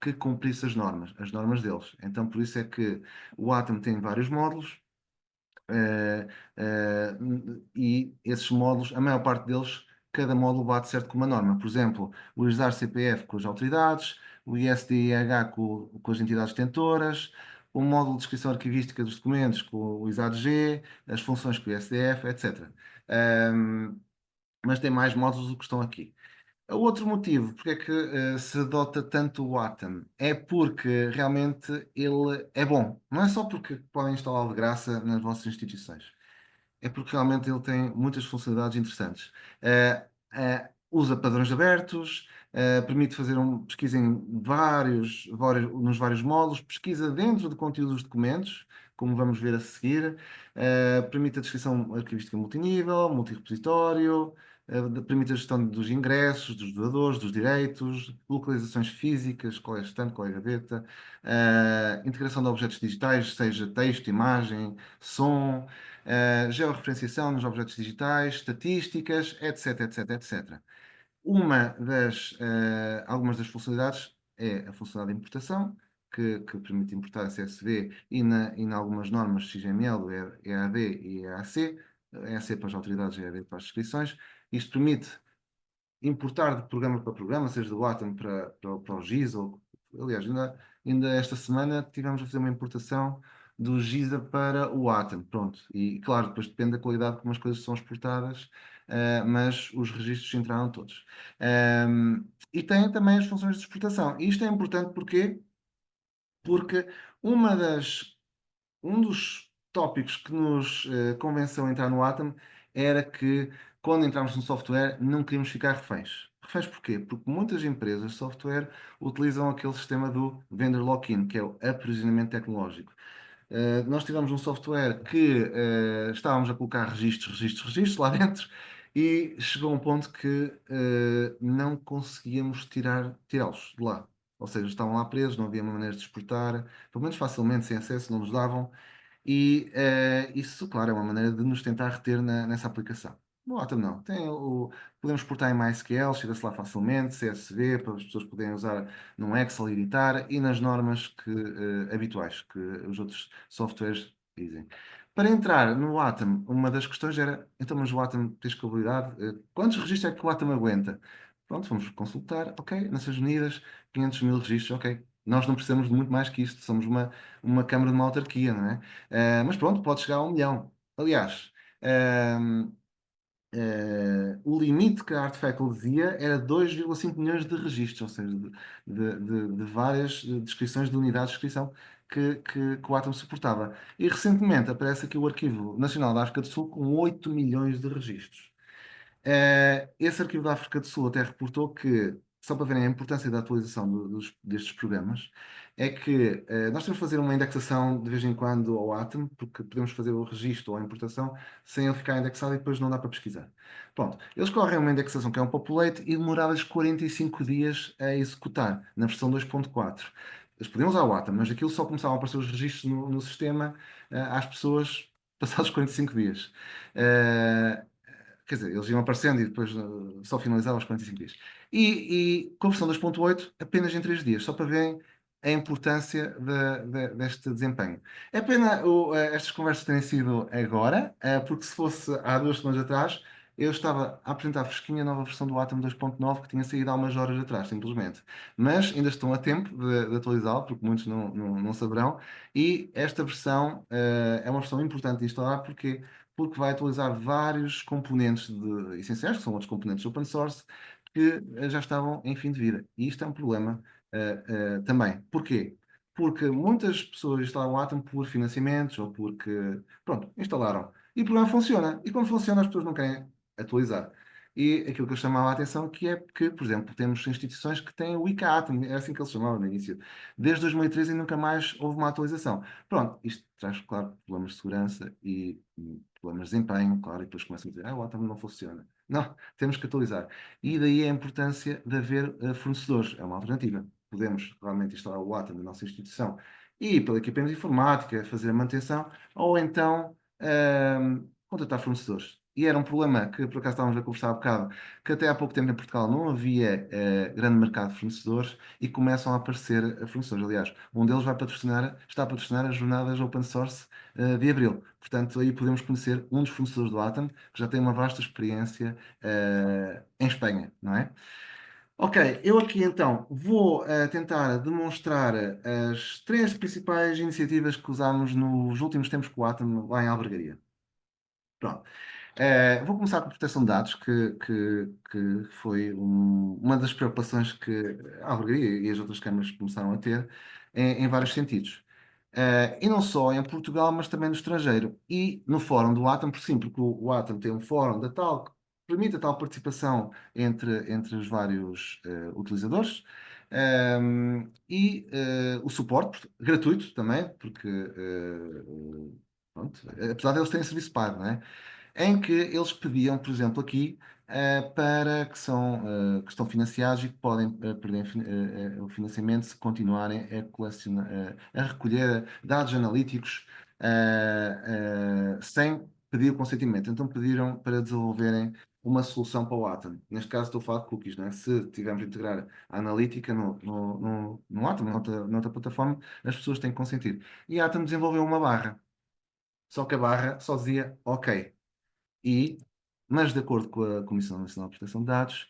que cumprisse as normas deles. Então, por isso é que o Atom tem vários módulos. E esses módulos, a maior parte deles, cada módulo bate certo com uma norma. Por exemplo, o ISAR CPF com as autoridades, o ISDIH com as entidades detentoras, o módulo de descrição arquivística dos documentos com o ISAD-G, as funções com o ISDF, etc. Mas tem mais módulos do que estão aqui. O outro motivo porque é que se adota tanto o Atom é porque realmente ele é bom. Não é só porque podem instalá-lo de graça nas vossas instituições. É porque realmente ele tem muitas funcionalidades interessantes. Usa padrões abertos, permite fazer pesquisa nos vários módulos, pesquisa dentro do conteúdo dos documentos, como vamos ver a seguir, permite a descrição arquivística multinível, multirepositório, permite a gestão dos ingressos, dos doadores, dos direitos, localizações físicas, qual é a estante, qual é a gaveta, integração de objetos digitais, seja texto, imagem, som, georreferenciação nos objetos digitais, estatísticas, etc, etc, etc. Algumas das funcionalidades é a funcionalidade de importação, que permite importar a CSV e em algumas normas XML, EAD e EAC, EAC para as autoridades e EAD para as descrições. Isto permite importar de programa para programa, seja do Atom para o Giza. Aliás, ainda esta semana tivemos a fazer uma importação do Giza para o Atom. Pronto. E claro, depois depende da qualidade como as coisas são exportadas, mas os registros entraram todos. E tem também as funções de exportação. E isto é importante porque um dos tópicos que nos convenceu a entrar no Atom era que, quando entramos no software, não queríamos ficar reféns. Reféns porquê? Porque muitas empresas de software utilizam aquele sistema do vendor lock-in, que é o aprisionamento tecnológico. Nós tivemos um software que estávamos a colocar registros lá dentro e chegou a um ponto que não conseguíamos tirá-los de lá. Ou seja, estavam lá presos, não havia maneira de exportar, pelo menos facilmente, sem acesso, não nos davam. E isso, claro, é uma maneira de nos tentar reter nessa aplicação. No Atom não. Podemos exportar em MySQL, chega-se lá facilmente, CSV, para as pessoas poderem usar num Excel e editar, e nas normas habituais que os outros softwares dizem. Para entrar no Atom, uma das questões era, então, mas o Atom tem escalabilidade? Quantos registros é que o Atom aguenta? Pronto, vamos consultar, ok, Nações Unidas, 500 mil registros, ok. Nós não precisamos de muito mais que isto, somos uma Câmara de uma autarquia, não é? Mas pronto, pode chegar a 1 milhão. Aliás, o limite que a Artfacle dizia era 2,5 milhões de registros, ou seja, de várias descrições de unidades de descrição que o Atom suportava. E recentemente aparece aqui o Arquivo Nacional da África do Sul com 8 milhões de registros. Esse arquivo da África do Sul até reportou que, só para verem a importância da atualização destes programas, é que nós temos que fazer uma indexação de vez em quando ao Atom, porque podemos fazer o registro ou a importação sem ele ficar indexado e depois não dá para pesquisar. Pronto, eles correm uma indexação que é um populate e demorava-lhes 45 dias a executar, na versão 2.4. Eles podiam usar o Atom, mas aquilo só começavam a aparecer os registros no sistema às pessoas passados 45 dias. Quer dizer, eles iam aparecendo e depois só finalizava aos 45 dias. E com a versão 2.8, apenas em 3 dias, só para verem a importância deste desempenho. É pena estas conversas terem sido agora, porque se fosse há 2 semanas atrás, eu estava a apresentar fresquinha a nova versão do Atom 2.9 que tinha saído há umas horas atrás, simplesmente. Mas ainda estão a tempo de atualizá-lo, porque muitos não saberão. E esta versão é uma versão importante de instalar, porque vai atualizar vários componentes essenciais, que são outros componentes open source, que já estavam em fim de vida. E isto é um problema também. Porquê? Porque muitas pessoas instalam o Atom por financiamentos ou porque, pronto, instalaram. E o programa funciona. E quando funciona, as pessoas não querem atualizar. E aquilo que eu chamava a atenção que é que, por exemplo, temos instituições que têm o ICA Atom, é assim que eles chamavam no início. Desde 2013 e nunca mais houve uma atualização. Pronto, isto traz, claro, problemas de segurança e problemas de desempenho, claro, e depois começam a dizer, o Atom não funciona. Não, temos que atualizar. E daí a importância de haver fornecedores. É uma alternativa. Podemos realmente instalar o Atom na nossa instituição e pela equipamento de informática, fazer a manutenção, ou então contratar fornecedores. E era um problema que, por acaso, estávamos a conversar há bocado, que até há pouco tempo em Portugal não havia grande mercado de fornecedores e começam a aparecer fornecedores. Aliás, um deles está a patrocinar as jornadas open source de Abril. Portanto, aí podemos conhecer um dos fornecedores do Atom, que já tem uma vasta experiência em Espanha, não é? Ok, eu aqui então vou tentar demonstrar as 3 principais iniciativas que usámos nos últimos tempos com o Atom lá em Albergaria. Pronto. Vou começar com a proteção de dados, que foi uma das preocupações que a Albergaria e as outras câmaras começaram a ter em vários sentidos. E não só em Portugal, mas também no estrangeiro. E no fórum do Atom, por sim, porque o Atom tem um fórum da tal, que permite a tal participação entre os vários utilizadores. O suporte gratuito também, porque pronto, apesar de eles terem serviço pago, não é? Em que eles pediam, por exemplo, aqui, para que estão financiados e que podem perder o financiamento se continuarem a colecionar, a recolher dados analíticos sem pedir o consentimento. Então pediram para desenvolverem uma solução para o Atom. Neste caso estou a falar de cookies, não é? Se tivermos de integrar a analítica no Atom, noutra plataforma, as pessoas têm que consentir. E a Atom desenvolveu uma barra. Só que a barra só dizia OK. E mas de acordo com a Comissão Nacional de Proteção de Dados,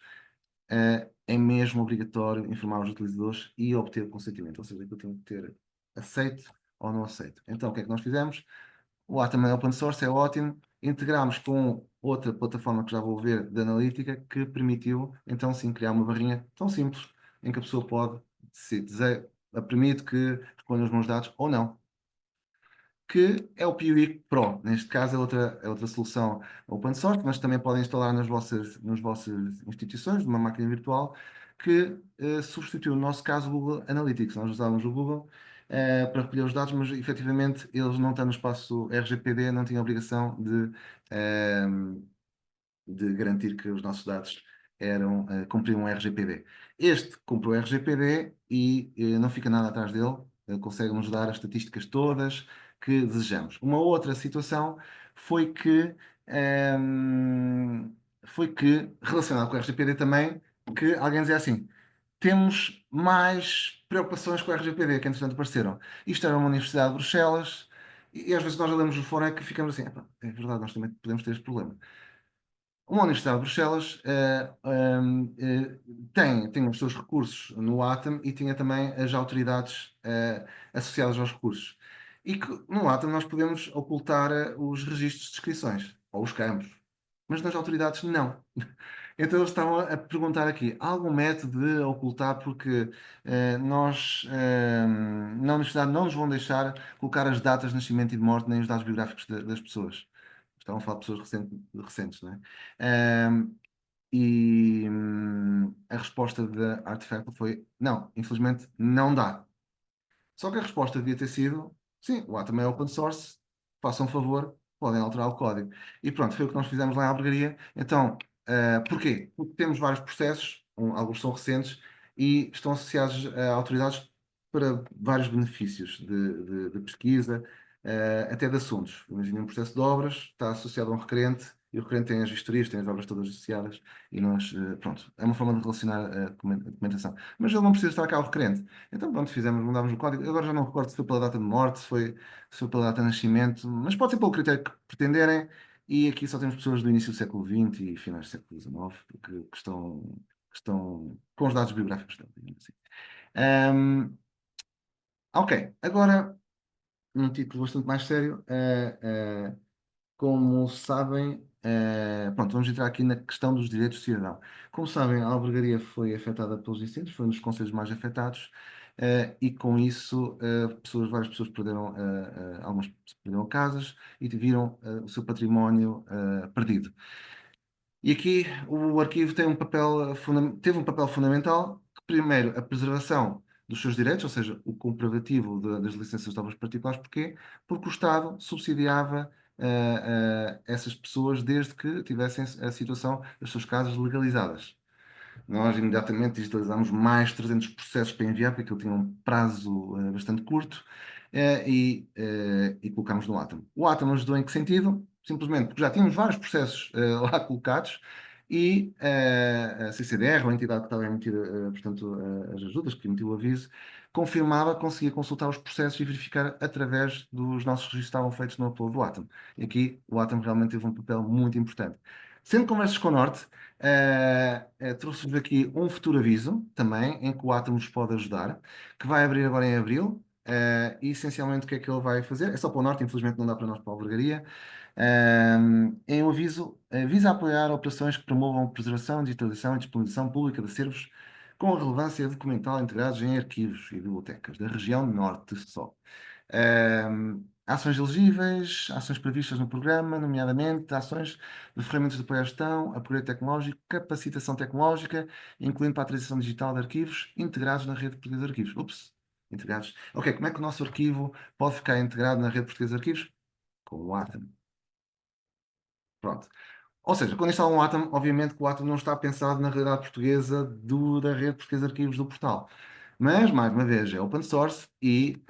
é mesmo obrigatório informar os utilizadores e obter consentimento, ou seja, que eu tenho que ter aceito ou não aceito. Então, o que é que nós fizemos? O Atom é open source, é ótimo. Integramos com outra plataforma que já vou ver de analítica que permitiu, então sim, criar uma barrinha tão simples em que a pessoa pode, se dizer, permite que recolha os meus dados ou não, que é o Piuí Pro. Neste caso é outra solução open source, mas também podem instalar nas vossas instituições, numa máquina virtual, que substitui, no nosso caso, o Google Analytics. Nós usávamos o Google para recolher os dados, mas efetivamente eles não estão no espaço RGPD, não têm a obrigação de garantir que os nossos dados cumpriam o RGPD. Este cumpre o RGPD e não fica nada atrás dele, consegue nos dar as estatísticas todas que desejamos. Uma outra situação foi que, relacionado com o RGPD também, que alguém dizia assim, temos mais preocupações com o RGPD, que entretanto apareceram. Isto era uma universidade de Bruxelas, e às vezes nós lemos o fora que ficamos assim, é verdade, nós também podemos ter este problema. Uma Universidade de Bruxelas tem os seus recursos no Atom e tinha também as autoridades associadas aos recursos. E que no Atom nós podemos ocultar os registros de inscrições, ou os campos, mas nas autoridades não. Então eles estavam a perguntar aqui, há algum método de ocultar porque nós na universidade não nos vão deixar colocar as datas de nascimento e de morte nem os dados biográficos das pessoas. Estavam a falar de pessoas recentes, não é? A resposta da Artifact foi: não, infelizmente não dá. Só que a resposta devia ter sido: sim, o Atom é open source, façam um favor, podem alterar o código. E pronto, foi o que nós fizemos lá à Albergaria. Então, porquê? Porque temos vários processos, alguns são recentes, e estão associados a autoridades para vários benefícios de pesquisa, até de assuntos. Imagina um processo de obras, está associado a um requerente, e o requerente tem as vistorias, tem as obras todas associadas, e nós, pronto, é uma forma de relacionar a documentação. Mas ele não precisa estar cá o requerente. Então, pronto, mudámos o código. Agora já não recordo se foi pela data de morte, se foi pela data de nascimento, mas pode ser pelo critério que pretenderem. E aqui só temos pessoas do início do século XX e finais do século XIX que estão com os dados biográficos dele, digamos assim. Ok, agora um título bastante mais sério. Como sabem, pronto, vamos entrar aqui na questão dos direitos do cidadão. Como sabem, a albergaria foi afetada pelos incêndios, foi um dos concelhos mais afetados, e com isso várias pessoas perderam, algumas perderam casas e viram o seu património perdido. E aqui o arquivo teve um papel fundamental, primeiro, a preservação dos seus direitos, ou seja, o comprovativo das licenças de obras particulares. Porquê? Porque o Estado subsidiava essas pessoas desde que tivessem a situação das suas casas legalizadas. Nós imediatamente digitalizámos mais 300 processos para enviar, porque aquilo tinha um prazo bastante curto, e colocámos no Atom. O Atom ajudou em que sentido? Simplesmente porque já tínhamos vários processos lá colocados e a CCDR, ou a entidade que estava a emitir, portanto, as ajudas, que emitiu o aviso, confirmava, conseguia consultar os processos e verificar através dos nossos registros que estavam feitos no upload do Atom. E aqui o Atom realmente teve um papel muito importante. Sendo conversas com o Norte, trouxe-vos aqui um futuro aviso também, em que o Atom nos pode ajudar, que vai abrir agora em abril. E essencialmente o que é que ele vai fazer? É só para o Norte, infelizmente não dá para nós para a albergaria. Em um aviso, visa apoiar operações que promovam preservação, digitalização e disponibilização pública de acervos com relevância documental integrados em arquivos e bibliotecas da região Norte só. Ações elegíveis, ações previstas no programa, nomeadamente ações de ferramentas de apoio à gestão, apoio tecnológico, capacitação tecnológica, incluindo para a transição digital de arquivos integrados na rede portuguesa de arquivos. Ups, integrados. Ok, como é que o nosso arquivo pode ficar integrado na rede portuguesa de arquivos? Com o Atom. Pronto. Ou seja, quando instala um Atom, obviamente que o Atom não está pensado na realidade portuguesa da rede portuguesa de arquivos do portal. Mas, mais uma vez, é open source e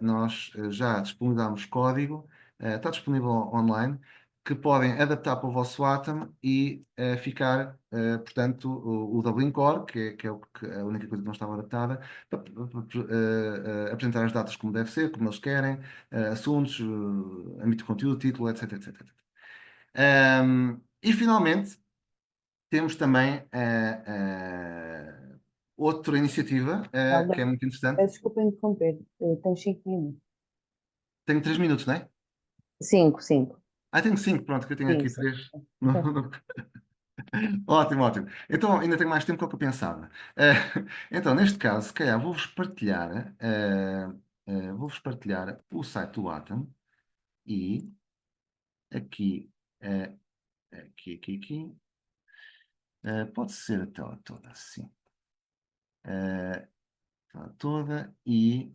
nós já disponibilizamos código, está disponível online, que podem adaptar para o vosso Atom e ficar, portanto, o Dublin Core, que é a única coisa que não estava adaptada, para apresentar as datas como deve ser, como eles querem, assuntos, âmbito de conteúdo, título, etc, etc, etc. E finalmente temos também outra iniciativa que é muito interessante. Peço desculpa interromper. Tens 5 minutos. Tenho 3 minutos, não é? 5. Tenho 5, pronto, que eu tenho Sim, aqui sim. 3. Ótimo, ótimo. Então, ainda tenho mais tempo do que eu pensava. Então, neste caso, se calhar vou-vos partilhar o site do Atom e aqui, eh, aqui, pode ser a tela toda assim. Tela toda e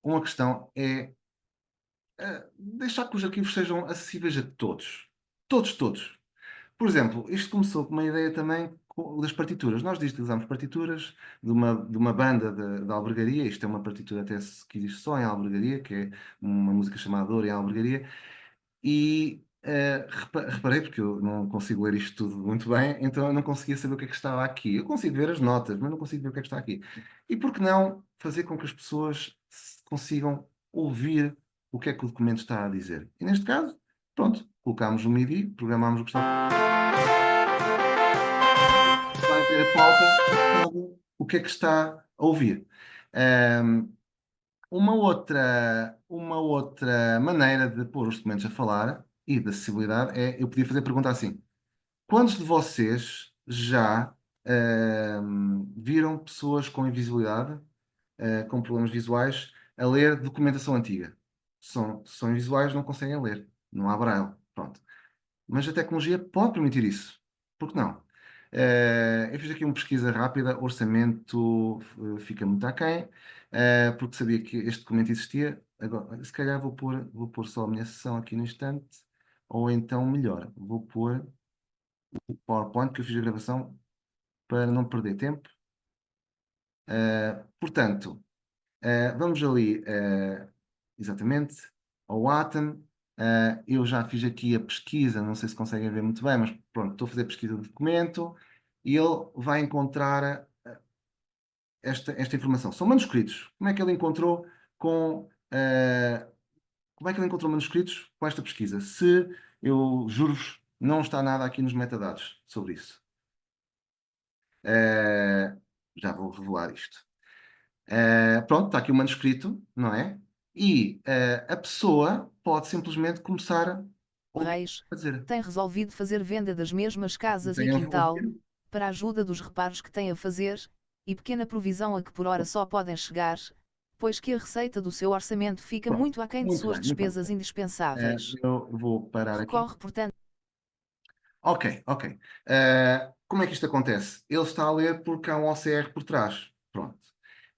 uma questão é deixar que os arquivos sejam acessíveis a todos. Todos, todos. Por exemplo, isto começou com uma ideia também das partituras. Nós utilizamos partituras de uma banda de albergaria. Isto é uma partitura até que existe só em albergaria, que é uma música chamada Dor em Albergaria. E reparei, porque eu não consigo ler isto tudo muito bem, então eu não conseguia saber o que é que estava aqui. Eu consigo ver as notas, mas não consigo ver o que é que está aqui. E por que não fazer com que as pessoas consigam ouvir o que é que o documento está a dizer? E neste caso, pronto, colocámos o MIDI, programámos o que está. Vai ter a pauta, sabe o que é que está a ouvir. Ahm, uma outra maneira de pôr os documentos a falar e de acessibilidade é eu podia fazer a pergunta assim: quantos de vocês já viram pessoas com invisibilidade, com problemas visuais, a ler documentação antiga? São invisuais, não conseguem ler, não há braille. Pronto. Mas a tecnologia pode permitir isso. Por que não? Eu fiz aqui uma pesquisa rápida, orçamento fica muito aquém, porque sabia que este documento existia. Agora, se calhar vou pôr só a minha sessão aqui no instante, ou então melhor, vou pôr o PowerPoint que eu fiz a gravação para não perder tempo. Portanto, vamos ali, exatamente, ao Atom. Eu já fiz aqui a pesquisa, não sei se conseguem ver muito bem, mas pronto, estou a fazer a pesquisa do documento e ele vai encontrar esta informação. São manuscritos. Como é que ele encontrou como é que ele encontrou manuscritos com esta pesquisa? Se eu juro-vos, não está nada aqui nos metadados sobre isso. Já vou revelar isto. Pronto, está aqui o manuscrito, não é? E a pessoa pode simplesmente começar Reis a dizer. tem resolvido fazer venda das mesmas casas e Tem a quintal, ouvir. para a ajuda dos reparos que tem a fazer, e pequena provisão a que por hora só podem chegar, pois que a receita do seu orçamento fica Pronto, muito aquém de muito suas bem, muito bem. despesas indispensáveis. Eu vou parar aqui. Recorre, portanto, Ok. Como é que isto acontece? Ele está a ler porque há um OCR por trás. Pronto.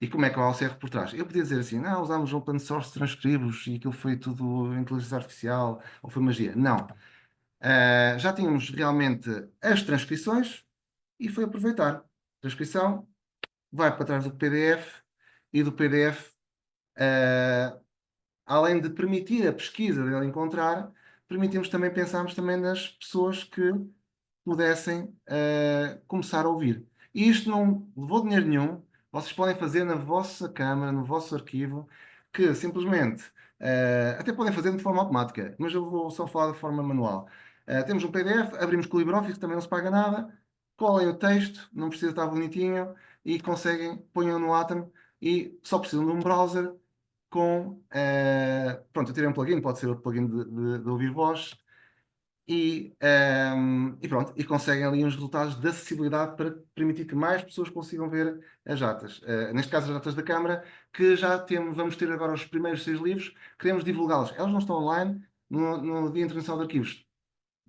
E como é que há um OCR por trás? Eu podia dizer assim, não, usámos open source transcribos e aquilo foi tudo inteligência artificial ou foi magia. Não. Já tínhamos realmente as transcrições e foi aproveitar. Transcrição vai para trás do PDF e do PDF, além de permitir a pesquisa dele encontrar, permitimos também, pensarmos também nas pessoas que pudessem começar a ouvir. E isto não levou dinheiro nenhum, vocês podem fazer na vossa câmara, no vosso arquivo, que simplesmente, até podem fazer de forma automática, mas eu vou só falar de forma manual. Temos um PDF, abrimos com o LibreOffice, também não se paga nada, colhem o texto, não precisa estar bonitinho, e conseguem, ponham no Atom, e só precisam de um browser pronto, eu tirei um plugin, pode ser outro plugin de ouvir voz, e pronto, e conseguem ali uns resultados de acessibilidade para permitir que mais pessoas consigam ver as datas. Neste caso, as datas da Câmara, que vamos ter agora os primeiros 6 livros, queremos divulgá-los. Elas não estão online no Dia Internacional de Arquivos.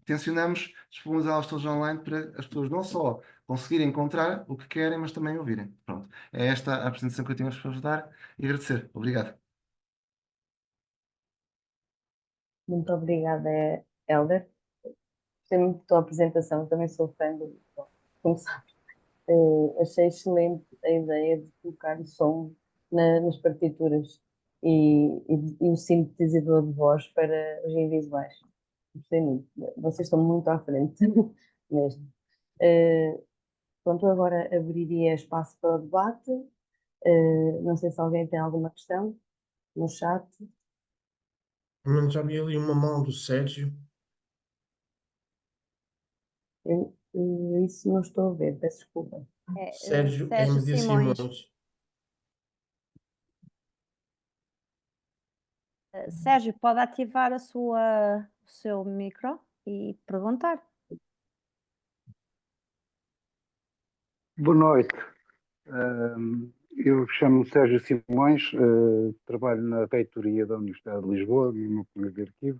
Tencionamos disponibilizá-los todos online para as pessoas não só conseguirem encontrar o que querem, mas também ouvirem. Pronto, é esta a apresentação que eu tinha para vos dar e agradecer. Obrigado. Muito obrigada, Helder. Gostei muito da tua apresentação, também sou fã como sabes. Achei excelente a ideia de colocar o som nas partituras e o sintetizador de voz para os invisuais. Gostei muito. Vocês estão muito à frente, mesmo. Pronto, agora abriria espaço para o debate. Não sei se alguém tem alguma questão no chat. Pelo menos já vi ali uma mão do Sérgio. Isso não estou a ver, peço desculpa. Sérgio Sérgio M. de Simões. Simões. Sérgio, pode ativar o seu micro e perguntar. Boa noite. Eu chamo-me Sérgio Simões, trabalho na reitoria da Universidade de Lisboa, no núcleo de arquivo.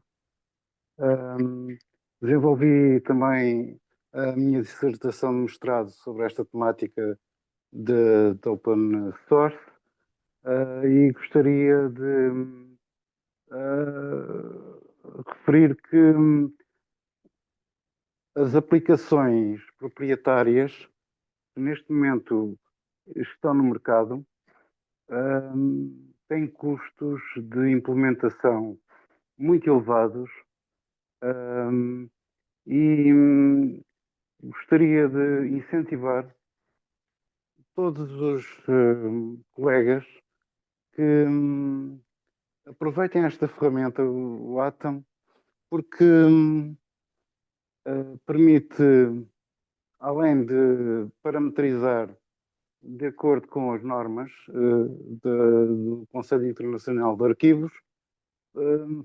Desenvolvi também a minha dissertação de mestrado sobre esta temática de open source, e gostaria de referir que as aplicações proprietárias que neste momento estão no mercado têm custos de implementação muito elevados, e gostaria de incentivar todos os colegas que aproveitem esta ferramenta, o Atom, porque permite, além de parametrizar de acordo com as normas do Conselho Internacional de Arquivos,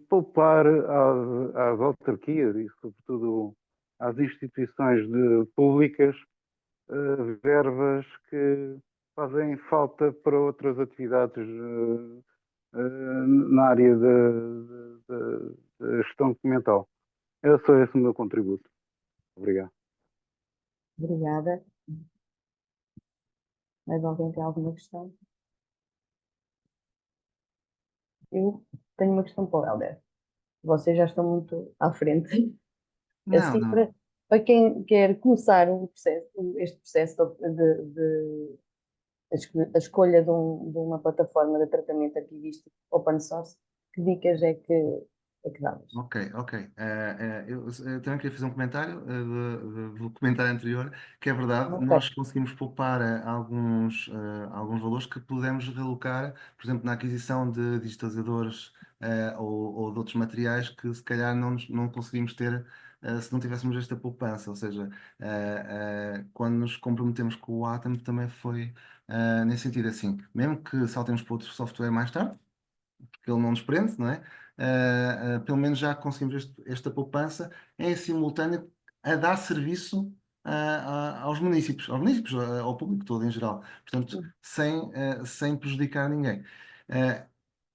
poupar às autarquias e, sobretudo, às instituições públicas verbas que fazem falta para outras atividades na área da gestão documental. É só esse o meu contributo. Obrigado. Obrigada. Mais alguém tem alguma questão? Eu tenho uma questão para o Helder. Vocês já estão muito à frente. Não, Assim, não. para quem quer começar este processo a escolha de uma plataforma de tratamento arquivístico open source, que dicas é que damos? Ok, ok. Eu também queria fazer um comentário do comentário anterior, que é verdade, Ok. nós conseguimos poupar alguns valores que podemos realocar, por exemplo, na aquisição de digitalizadores ou de outros materiais que se calhar não conseguimos ter se não tivéssemos esta poupança. Ou seja, quando nos comprometemos com o Atom também foi nesse sentido assim, mesmo que saltemos para outro software mais tarde, porque ele não nos prende, não é? Pelo menos já conseguimos esta poupança em simultâneo a dar serviço aos municípios, ao público todo em geral, portanto, sem prejudicar ninguém.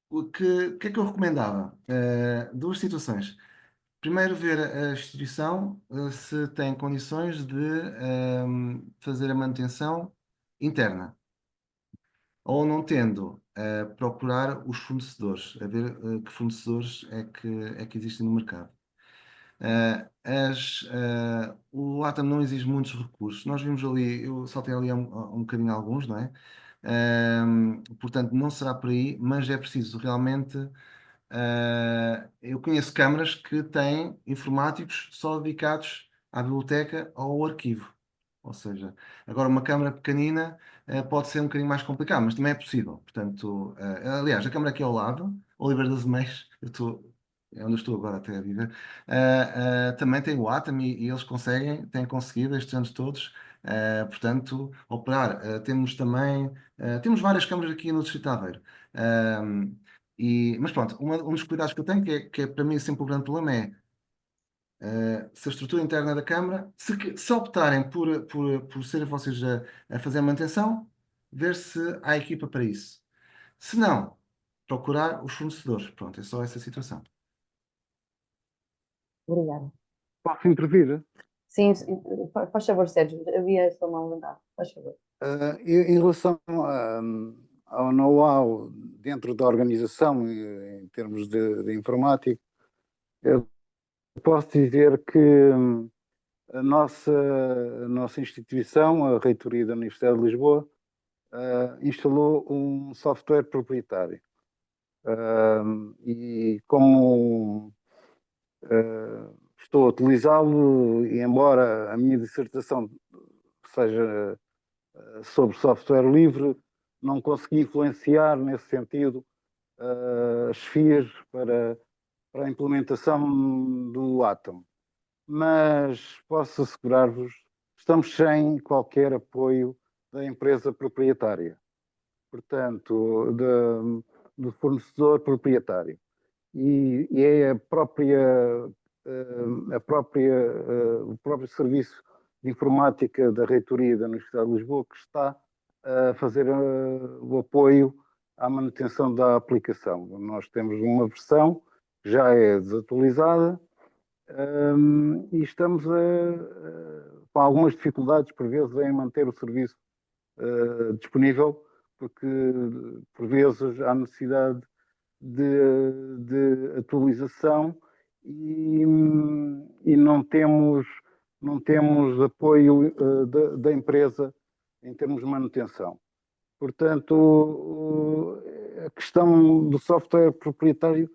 O que é que eu recomendava? Duas situações. Primeiro, ver a instituição se tem condições de fazer a manutenção interna ou não tendo, procurar os fornecedores, a ver que fornecedores é que existem no mercado. O Atom não exige muitos recursos. Nós vimos ali, eu saltei ali um bocadinho alguns, não é? Portanto, não será por aí, mas é preciso realmente. Eu conheço câmaras que têm informáticos só dedicados à biblioteca ou ao arquivo. Ou seja, agora uma câmara pequenina pode ser um bocadinho mais complicado, mas também é possível. Portanto, aliás, a câmara aqui ao lado, Oliver das Meias, é onde eu estou agora até a viver, também tem o Atom e eles têm conseguido estes anos todos, portanto, operar. Temos várias câmaras aqui no Distrito de Aveiro. Mas pronto, um dos cuidados que eu tenho, que é para mim sempre o grande problema se a estrutura interna da Câmara, se optarem por serem vocês a fazer a manutenção, ver se há equipa para isso. Se não, procurar os fornecedores. Pronto, é só essa situação. Obrigada. Posso intervir? Sim, faz favor, Sérgio. Havia essa mão levantada. Faz favor. Em relação ao know-how dentro da organização, em termos de informática, eu posso dizer que a nossa instituição, a Reitoria da Universidade de Lisboa, instalou um software proprietário. E como estou a utilizá-lo, e embora a minha dissertação seja sobre software livre, não consegui influenciar nesse sentido as FIAs para a implementação do Atom. mas posso assegurar-vos, estamos sem qualquer apoio da empresa proprietária, portanto, do fornecedor proprietário. E é o próprio serviço de informática da Reitoria da Universidade de Lisboa que está a fazer o apoio à manutenção da aplicação. Nós temos uma versão que já é desatualizada, e estamos com algumas dificuldades, por vezes, em manter o serviço disponível, porque, por vezes, há necessidade de atualização e não temos apoio da empresa em termos de manutenção. Portanto, a questão do software proprietário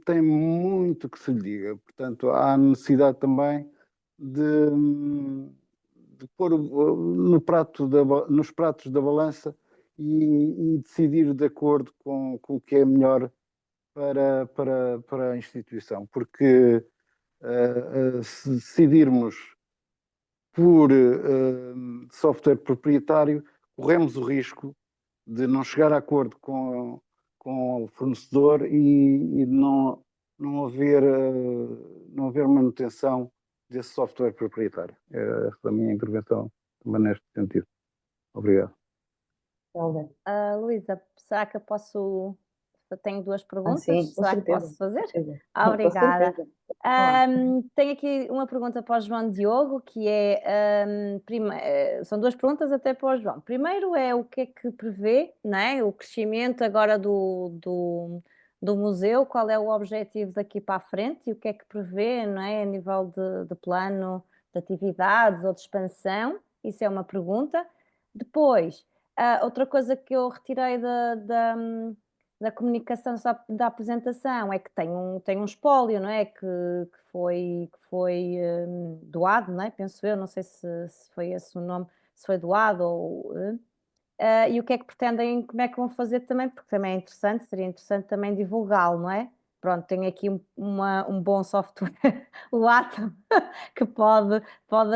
tem muito que se lhe diga. Portanto, há necessidade também de pôr nos pratos da balança e decidir de acordo com o que é melhor para a instituição. Porque se decidirmos por software proprietário, corremos o risco de não chegar a acordo com o fornecedor e não haver manutenção desse software proprietário. É a minha intervenção também neste sentido. Obrigado. Helder. Luísa, será que eu posso... Eu tenho duas perguntas, Sim, com será que certeza. posso fazer? Com certeza. Obrigada. Com certeza. Olá. Tenho aqui uma pergunta para o João Diogo, que é, são duas perguntas até para o João. Primeiro é o que é que prevê, não é? O crescimento agora do museu, qual é o objetivo daqui para a frente e o que é que prevê, não é? A nível de plano de atividades ou de expansão, isso é uma pergunta. Depois, outra coisa que eu retirei da comunicação da apresentação é que tem um espólio, não é? Que foi doado, não é? Penso eu, não sei se foi esse o nome, se foi doado e o que é que pretendem, como é que vão fazer também, porque também é interessante, seria interessante também divulgá-lo, não é? Pronto, tenho aqui um bom software, o Atom, que pode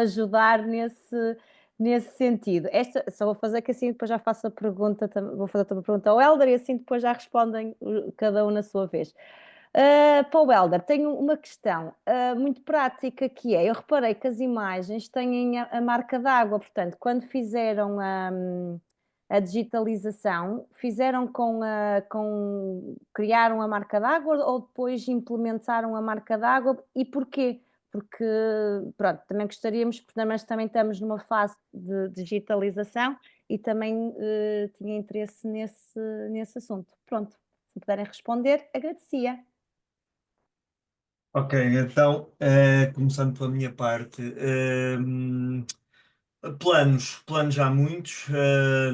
ajudar nesse sentido. Só vou fazer que assim depois já faço a pergunta, vou fazer outra pergunta ao Helder e assim depois já respondem cada um na sua vez. Para o Helder, tenho uma questão muito prática que é, eu reparei que as imagens têm a marca d'água, portanto, quando fizeram a digitalização, fizeram criaram a marca d'água ou depois implementaram a marca d'água e porquê? Porque, pronto, também gostaríamos, porque também estamos numa fase de digitalização e também tinha interesse nesse assunto. Pronto, se me puderem responder, agradecia. Ok, então, começando pela minha parte, planos há muitos.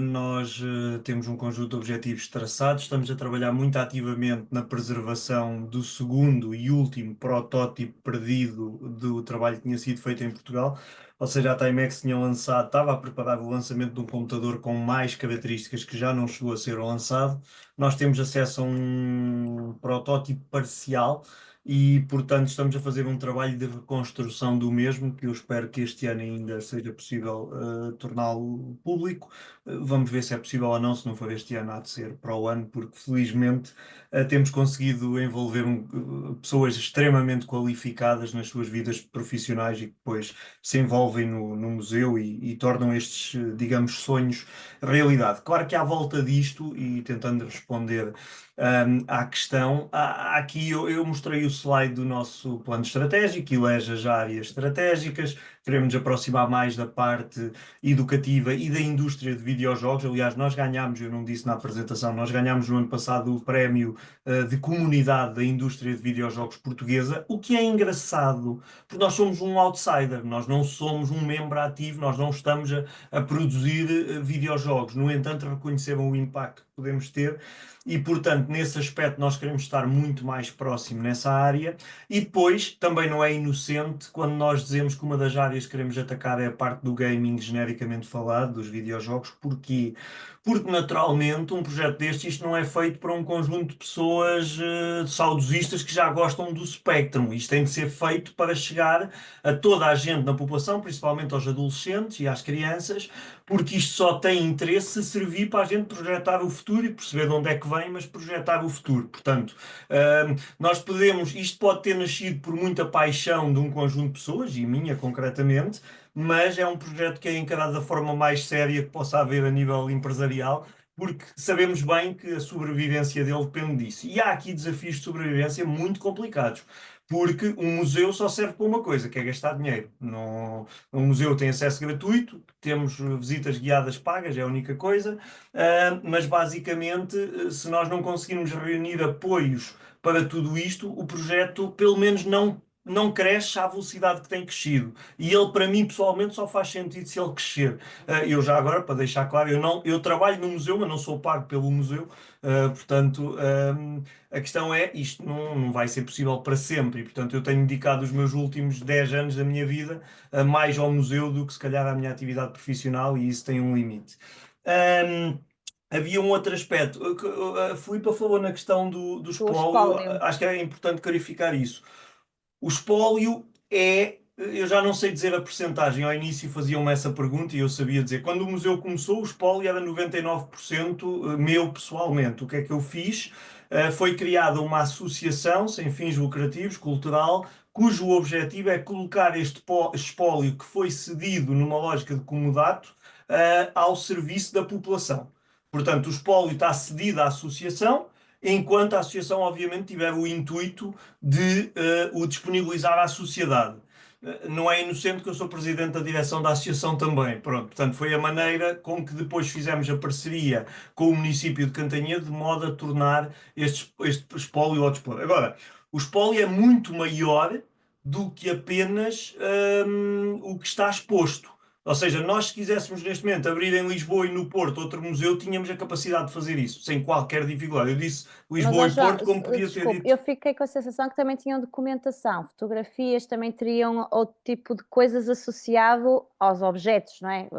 Nós temos um conjunto de objetivos traçados, estamos a trabalhar muito ativamente na preservação do segundo e último protótipo perdido do trabalho que tinha sido feito em Portugal. Ou seja, a Timex estava a preparar o lançamento de um computador com mais características que já não chegou a ser lançado. Nós temos acesso a um protótipo parcial e, portanto, estamos a fazer um trabalho de reconstrução do mesmo, que eu espero que este ano ainda seja possível torná-lo público. Vamos ver se é possível ou não, se não for este ano, há de ser para o ano, porque felizmente temos conseguido envolver pessoas extremamente qualificadas nas suas vidas profissionais e que depois se envolvem no museu e tornam estes, digamos, sonhos realidade. Claro que à volta disto, e tentando responder à questão, aqui eu mostrei o slide do nosso plano estratégico, que elege as áreas estratégicas. Queremos nos aproximar mais da parte educativa e da indústria de videojogos. Aliás, nós ganhámos, eu não disse na apresentação, nós ganhámos no ano passado o prémio de comunidade da indústria de videojogos portuguesa, o que é engraçado, porque nós somos um outsider, nós não somos um membro ativo, nós não estamos a produzir videojogos. No entanto, reconheceram o impacto que podemos ter e, portanto, nesse aspecto nós queremos estar muito mais próximo nessa área. E depois, também não é inocente quando nós dizemos que uma das áreas que queremos atacar é a parte do gaming genericamente falado, dos videojogos. Porquê? porque naturalmente um projeto deste, isto não é feito para um conjunto de pessoas saudosistas que já gostam do Spectrum. Isto tem de ser feito para chegar a toda a gente na população, principalmente aos adolescentes e às crianças, porque isto só tem interesse se servir para a gente projetar o futuro e perceber de onde é que vem, mas projetar o futuro. Portanto, nós podemos, isto pode ter nascido por muita paixão de um conjunto de pessoas, e minha concretamente, mas é um projeto que é encarado da forma mais séria que possa haver a nível empresarial, porque sabemos bem que a sobrevivência dele depende disso. E há aqui desafios de sobrevivência muito complicados, porque um museu só serve para uma coisa, que é gastar dinheiro. Não, um museu tem acesso gratuito, temos visitas guiadas pagas, é a única coisa, mas basicamente, se nós não conseguirmos reunir apoios para tudo isto, o projeto pelo menos não cresce à velocidade que tem crescido. E ele, para mim, pessoalmente, só faz sentido se ele crescer. Eu já agora, para deixar claro, eu trabalho no museu, mas não sou pago pelo museu. Portanto, a questão é, isto não vai ser possível para sempre. E, portanto, eu tenho dedicado os meus últimos 10 anos da minha vida mais ao museu do que, se calhar, à minha atividade profissional, e isso tem um limite. Havia um outro aspecto. A Filipa falou na questão do espólio. Acho que é importante clarificar isso. O espólio eu já não sei dizer a percentagem, ao início faziam-me essa pergunta e eu sabia dizer. Quando o museu começou, o espólio era 99% meu pessoalmente. O que é que eu fiz? Foi criada uma associação sem fins lucrativos, cultural, cujo objetivo é colocar este espólio que foi cedido numa lógica de comodato ao serviço da população. Portanto, o espólio está cedido à associação, enquanto a associação, obviamente, tiver o intuito de o disponibilizar à sociedade. Não é inocente que eu sou presidente da direção da associação também. Pronto, portanto, foi a maneira com que depois fizemos a parceria com o município de Cantanhede, de modo a tornar este espólio ao dispor. Agora, o espólio é muito maior do que apenas o que está exposto. Ou seja, nós, se quiséssemos neste momento abrir em Lisboa e no Porto outro museu, tínhamos a capacidade de fazer isso, sem qualquer dificuldade. Eu disse Lisboa e Porto, como podia ter dito. Eu fiquei com a sensação que também tinham documentação, fotografias, também teriam outro tipo de coisas associado aos objetos, não é?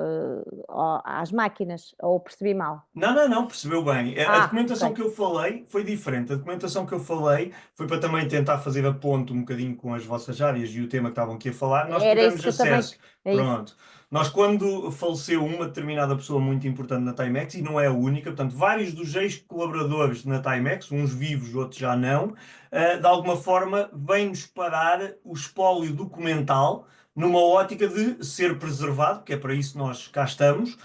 Às máquinas, ou percebi mal? Não, percebeu bem. A documentação que eu falei foi diferente. A documentação que eu falei foi para também tentar fazer a ponte um bocadinho com as vossas áreas e o tema que estavam aqui a falar. Nós tivemos acesso. Pronto. Nós, quando faleceu uma determinada pessoa muito importante na Timex, e não é a única, portanto, vários dos ex-colaboradores na Timex, uns vivos, outros já não, de alguma forma vêm-nos parar o espólio documental numa ótica de ser preservado, que é para isso nós cá estamos,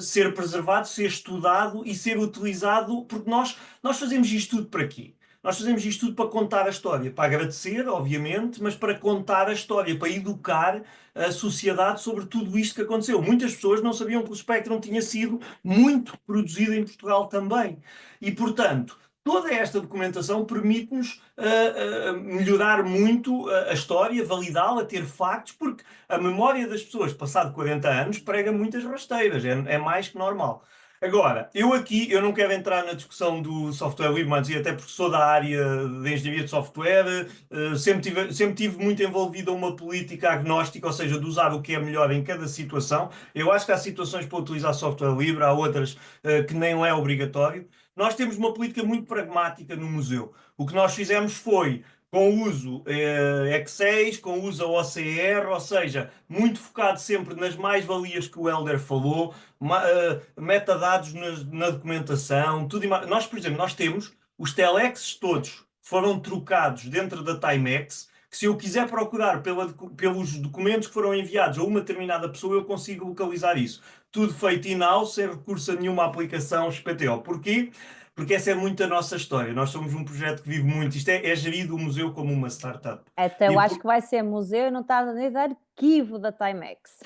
ser preservado, ser estudado e ser utilizado, porque nós fazemos isto tudo para quê? Nós fazemos isto tudo para contar a história, para agradecer, obviamente, mas para contar a história, para educar a sociedade sobre tudo isto que aconteceu. Muitas pessoas não sabiam que o Spectrum tinha sido muito produzido em Portugal também. E, portanto, toda esta documentação permite-nos melhorar muito a história, validá-la, ter factos, porque a memória das pessoas, passado 40 anos, prega muitas rasteiras, é mais que normal. Agora, eu não quero entrar na discussão do software livre, mas até porque sou da área de engenharia de software, sempre tive muito envolvido uma política agnóstica, ou seja, de usar o que é melhor em cada situação. Eu acho que há situações para utilizar software livre, há outras que nem é obrigatório. Nós temos uma política muito pragmática no museu. O que nós fizemos foi, com o uso X6, com o uso OCR, ou seja, muito focado sempre nas mais-valias que o Helder falou, metadados na documentação, tudo. Nós, por exemplo, nós temos os telexes todos foram trocados dentro da Timex, que se eu quiser procurar pelos documentos que foram enviados a uma determinada pessoa, eu consigo localizar isso. Tudo feito in-house, sem recurso a nenhuma aplicação XPTO. Porquê? Porque essa é muito a nossa história. Nós somos um projeto que vive muito. Isto é gerido o museu como uma startup. Até eu acho que vai ser museu e não está a dar arquivo da Timex.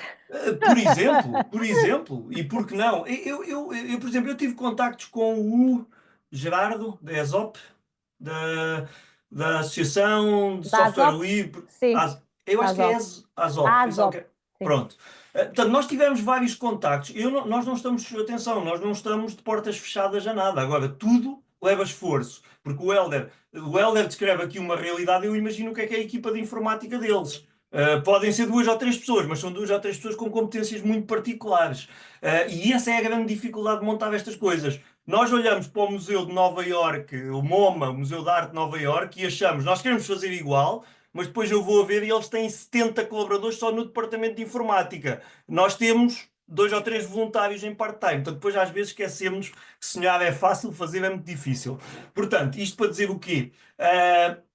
Por exemplo. E por que não? Eu, por exemplo, eu tive contactos com o Gerardo, da ESOP, da Associação de Software Livre. Sim. Eu acho que é ASOP. Pronto. Portanto, nós tivemos vários contactos. Nós não estamos, atenção, nós não estamos de portas fechadas a nada. Agora, tudo leva esforço. Porque o Helder descreve aqui uma realidade, eu imagino o que é a equipa de informática deles. Podem ser 2 ou 3 pessoas, mas são 2 ou 3 pessoas com competências muito particulares. E essa é a grande dificuldade de montar estas coisas. Nós olhamos para o Museu de Nova Iorque, o MoMA, o Museu de Arte de Nova Iorque, e achamos, nós queremos fazer igual, mas depois eu vou a ver e eles têm 70 colaboradores só no departamento de informática. Nós temos 2 ou 3 voluntários em part-time. Então depois às vezes esquecemos que sonhar é fácil, fazer é muito difícil. Portanto, isto para dizer o quê?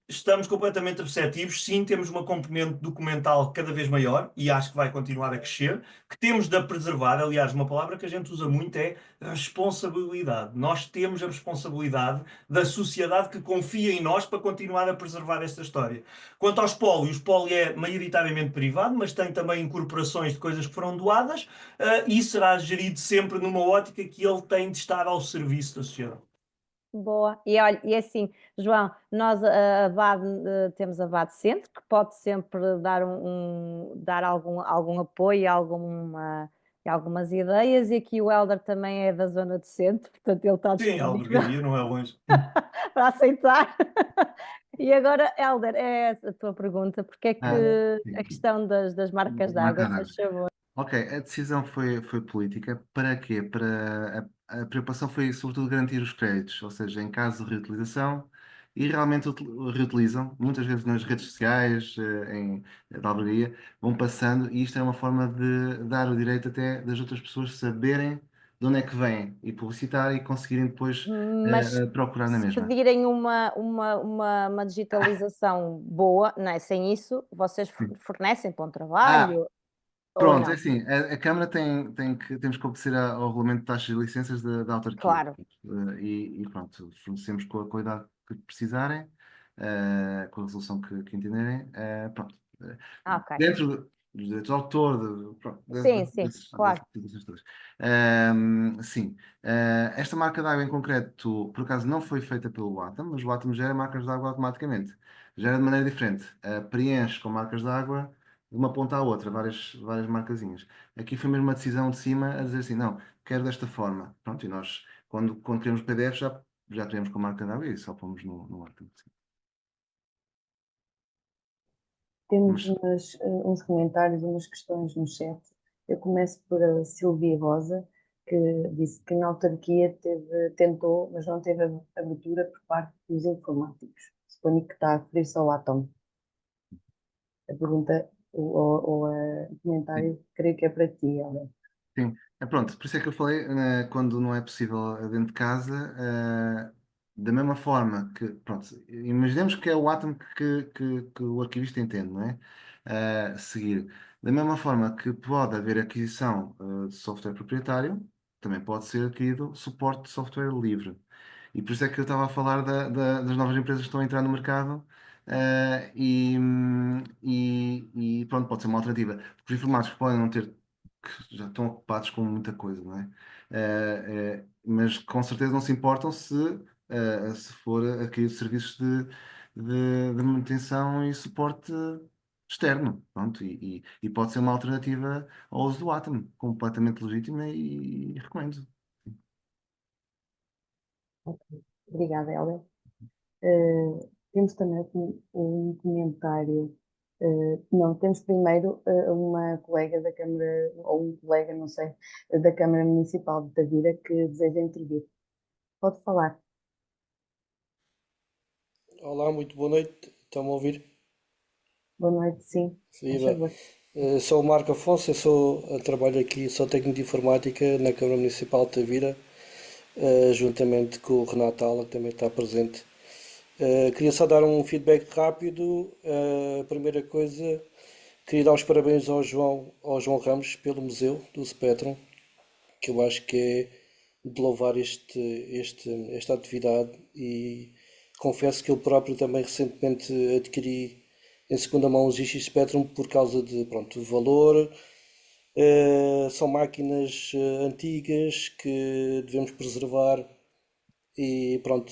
Estamos completamente receptivos. Sim, temos uma componente documental cada vez maior e acho que vai continuar a crescer, que temos de a preservar. Aliás, uma palavra que a gente usa muito é responsabilidade. Nós temos a responsabilidade da sociedade que confia em nós para continuar a preservar esta história. Quanto aos pólios, o pólio é maioritariamente privado, mas tem também incorporações de coisas que foram doadas, e será gerido sempre numa ótica que ele tem de estar ao serviço da sociedade. Boa. E olha, e assim, João, nós a VAD, temos a VAD Centro, que pode sempre dar algum apoio, algumas ideias, e aqui o Hélder também é da zona de centro, portanto ele está Sim, a disponível albergaria não é longe. para aceitar. E agora, Hélder, é a tua pergunta, porque é que sim. a questão das marcas de água, Marca se faz favor. Ok, a decisão foi política. Para quê? A preocupação foi, sobretudo, garantir os créditos, ou seja, em caso de reutilização, e realmente reutilizam, muitas vezes nas redes sociais, da albergaria, vão passando, e isto é uma forma de dar o direito até das outras pessoas saberem de onde é que vêm e publicitar e conseguirem depois Mas procurar na se mesma. pedirem uma digitalização boa, não é? Sem isso, vocês fornecem para um trabalho ou Pronto, é não? assim, a Câmara temos que obedecer ao regulamento de taxas e licenças da autarquia. Claro. E pronto, fornecemos com a qualidade que precisarem, com a resolução que entenderem. Pronto. Ok. Dentro dos direitos de autor, pronto, Sim, claro. dessas situações todas. Sim, esta marca de água em concreto, por acaso, não foi feita pelo Atom, mas o Atom gera marcas de água automaticamente. Gera de maneira diferente. Preenche com marcas de água de uma ponta à outra, várias marcazinhas. Aqui foi mesmo uma decisão de cima a dizer assim, não, quero desta forma. Pronto, e nós, quando criamos PDF, já tivemos com a marca de água e só pomos no Atom. Temos Mas- uns comentários, umas questões no chat. Eu começo por a Silvia Rosa, que disse que na autarquia tentou, mas não teve abertura por parte dos informáticos. Suponho que está a referir-se ao Atom. A pergunta ou o comentário, creio que é para ti, Helder. Sim, pronto, por isso é que eu falei, quando não é possível dentro de casa, da mesma forma que, pronto, imaginemos que é o átomo que o arquivista entende, não é? Seguir. Da mesma forma que pode haver aquisição de software proprietário, também pode ser adquirido suporte de software livre. E por isso é que eu estava a falar das novas empresas que estão a entrar no mercado, e pronto, pode ser uma alternativa. Os informáticos podem não ter que já estão ocupados com muita coisa, não é? Mas com certeza não se importam se for adquirir serviços de manutenção e suporte externo, pronto, e pode ser uma alternativa ao uso do Atom, completamente legítima e recomendo. Obrigada, Helder. Temos também aqui um comentário. Não, temos primeiro uma colega da Câmara, ou um colega, não sei, da Câmara Municipal de Tavira que deseja intervir. Pode falar. Olá, muito boa noite. Estão-me a ouvir? Boa noite, sim. Faz Viva. favor. Sou o Marco Afonso, trabalho aqui, sou técnico de informática na Câmara Municipal de Tavira, juntamente com o Renato Ala, que também está presente. Queria só dar um feedback rápido. A primeira coisa, queria dar os parabéns ao João Ramos pelo museu do Spectrum, que eu acho que é de louvar esta atividade, e confesso que eu próprio também recentemente adquiri em segunda mão os GX Spectrum por causa de, pronto, do valor. São máquinas antigas que devemos preservar e pronto,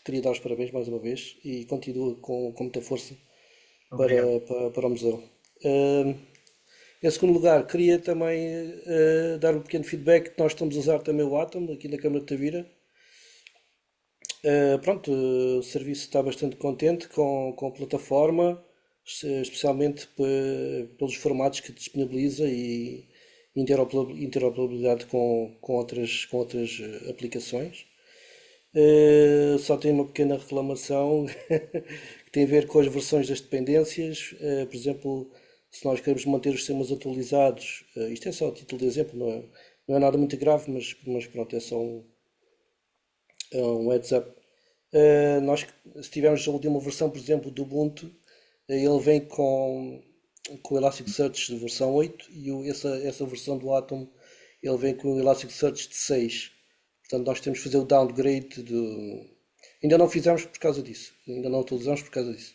queria dar os parabéns mais uma vez e continua com muita força para o museu. Em segundo lugar, queria também dar um pequeno feedback que nós estamos a usar também o Atom aqui na Câmara de Tavira. Pronto, o serviço está bastante contente com a plataforma. especialmente pelos formatos que disponibiliza e interoperabilidade com outras aplicações. Só tenho uma pequena reclamação que tem a ver com as versões das dependências. Por exemplo, se nós queremos manter os sistemas atualizados, isto é só a título de exemplo, não é nada muito grave, mas pronto, é só um heads up. Nós, se tivermos a última versão, por exemplo, do Ubuntu, ele vem com o Elasticsearch de versão 8 e essa versão do Atom ele vem com o Elasticsearch de 6. Portanto, nós temos que fazer o downgrade Ainda não fizemos por causa disso. Ainda não atualizamos por causa disso.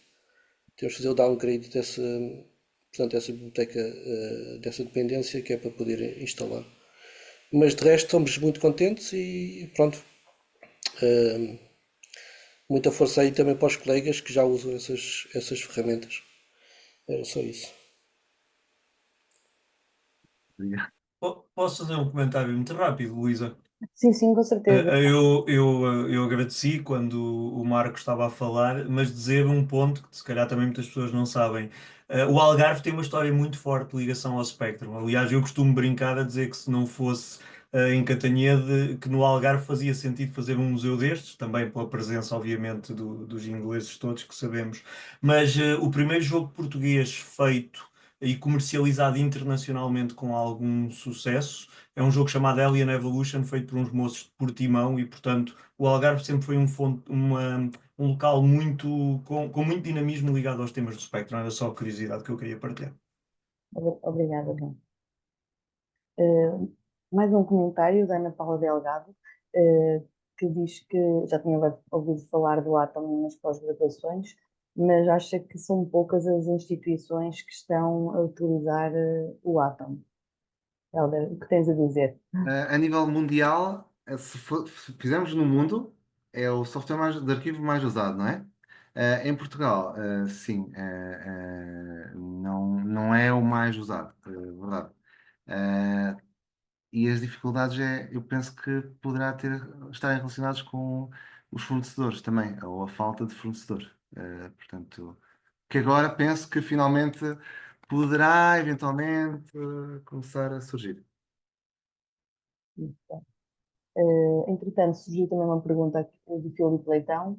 Temos que fazer o downgrade dessa biblioteca, dessa dependência que é para poder instalar. Mas de resto estamos muito contentes e pronto. Muita força aí também para os colegas que já usam essas ferramentas. Era só isso. Obrigado. Posso fazer um comentário muito rápido, Luísa? Sim, sim, com certeza. Eu agradeci quando o Marco estava a falar, mas dizer um ponto que se calhar também muitas pessoas não sabem. O Algarve tem uma história muito forte de ligação ao Spectrum. Aliás, eu costumo brincar a dizer que se não fosse em Catanhede, que no Algarve fazia sentido fazer um museu destes, também pela presença, obviamente, dos ingleses todos que sabemos. Mas o primeiro jogo português feito e comercializado internacionalmente com algum sucesso é um jogo chamado Alien Evolution, feito por uns moços de Portimão, e portanto o Algarve sempre foi um local com muito dinamismo ligado aos temas do Spectrum. Era só a curiosidade que eu queria partilhar. Obrigada, João. Mais um comentário da Ana Paula Delgado, que diz que já tinha ouvido falar do Atom nas pós-graduações, mas acha que são poucas as instituições que estão a utilizar o Atom. Helder, o que tens a dizer? A nível mundial, se fizermos no mundo, é o software de arquivo mais usado, não é? Em Portugal, sim, não é o mais usado, verdade. E as dificuldades eu penso que poderá estarem relacionadas com os fornecedores também, ou a falta de fornecedor. Portanto, que agora penso que finalmente poderá eventualmente começar a surgir. Entretanto, surgiu também uma pergunta aqui do Filipe Leitão,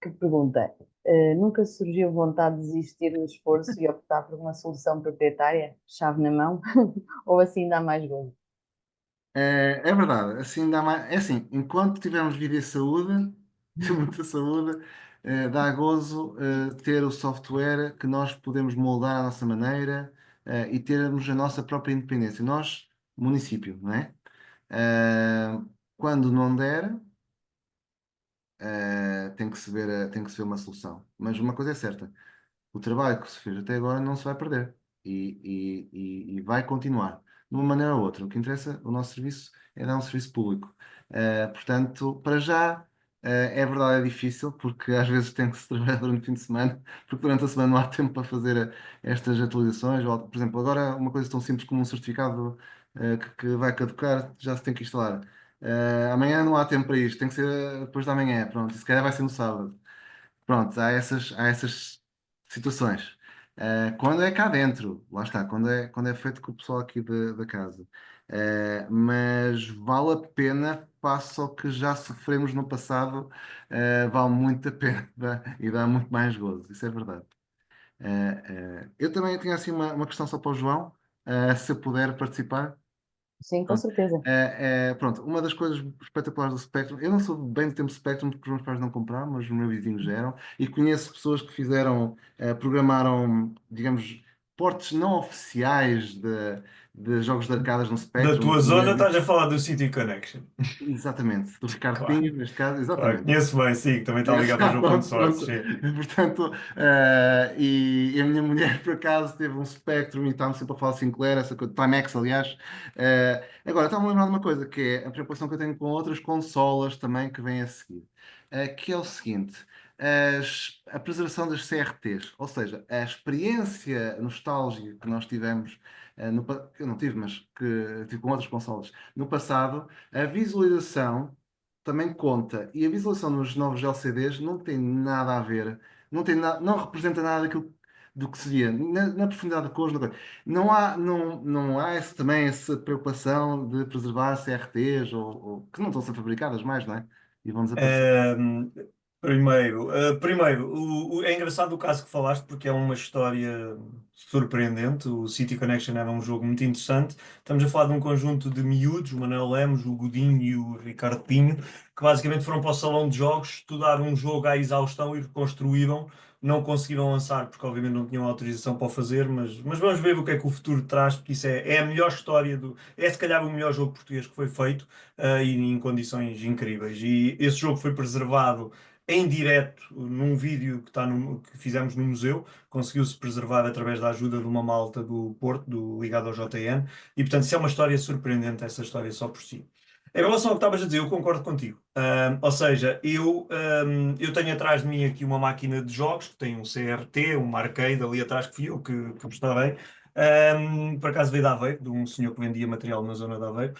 que pergunta: nunca surgiu vontade de desistir do esforço e optar por uma solução proprietária, chave na mão, ou assim dá mais gozo? É verdade, assim dá mais. É assim, enquanto tivermos vida e saúde, muita saúde, dá gozo ter o software que nós podemos moldar à nossa maneira e termos a nossa própria independência. Nós, município, não é? Eh, Quando não der, tem que se ver uma solução. Mas uma coisa é certa: o trabalho que se fez até agora não se vai perder e vai continuar, de uma maneira ou outra. O que interessa, o nosso serviço é dar um serviço público. Portanto, para já, é verdade, é difícil, porque às vezes tem que se trabalhar durante o fim de semana, porque durante a semana não há tempo para fazer estas atualizações. Ou, por exemplo, agora uma coisa tão simples como um certificado que vai caducar, já se tem que instalar. Amanhã não há tempo para isto, tem que ser depois da manhã, pronto, e se calhar vai ser no sábado. Pronto, há essas situações. Quando é cá dentro, lá está, quando é feito com o pessoal aqui da casa. Mas vale a pena, face ao que já sofremos no passado, vale muito a pena e dá muito mais gozo, isso é verdade. Eu também tinha assim uma questão só para o João, se eu puder participar. Sim, com Pronto. certeza. Pronto, uma das coisas espetaculares do Spectrum, eu não sou bem do tempo Spectrum porque os meus pais não compraram, mas os meus vizinhos já eram, e conheço pessoas que programaram, digamos, portes não oficiais de jogos de arcadas no Da Spectrum. tua zona estás a falar do City Connection. Exatamente, do Ricardo Claro. Pinho, neste caso, Claro, exatamente. conheço bem, sim, também está ligado ao jogo Pronto, consoles, pronto. sim. Portanto, e a minha mulher, por acaso, teve um Spectrum e estava sempre a falar Sinclair, essa coisa, Timex, aliás. Agora, estava-me a lembrar de uma coisa, que é a preocupação que eu tenho com outras consolas também que vêm a seguir, que é o seguinte, a preservação das CRTs, ou seja, a experiência nostálgica que nós tivemos, que eu não tive, mas que tive com outras consolas, no passado, a visualização também conta. E a visualização nos novos LCDs não tem nada a ver, não representa nada daquilo do que seria, na profundidade de cores, não há também essa preocupação de preservar CRTs que não estão a ser fabricadas mais, não é? E vão desaparecer. Ahm, primeiro, é engraçado o caso que falaste porque é uma história surpreendente. O City Connection era um jogo muito interessante. Estamos a falar de um conjunto de miúdos, o Manuel Lemos, o Godinho e o Ricardo Pinho, que basicamente foram para o salão de jogos, estudaram um jogo à exaustão e reconstruíram. Não conseguiram lançar porque obviamente não tinham autorização para o fazer, mas vamos ver o que é que o futuro traz, porque isso é a melhor história é se calhar o melhor jogo português que foi feito e em condições incríveis. E esse jogo foi preservado em direto num vídeo que fizemos no museu. Conseguiu-se preservar através da ajuda de uma malta do Porto, ligado ao JN. E portanto, isso é uma história surpreendente, essa história só por si. Em relação ao que estavas a dizer, eu concordo contigo. Ou seja, eu tenho atrás de mim aqui uma máquina de jogos que tem um CRT, um arcade ali atrás que fui eu que instalei. Por acaso veio de Aveiro, de um senhor que vendia material na zona de Aveiro.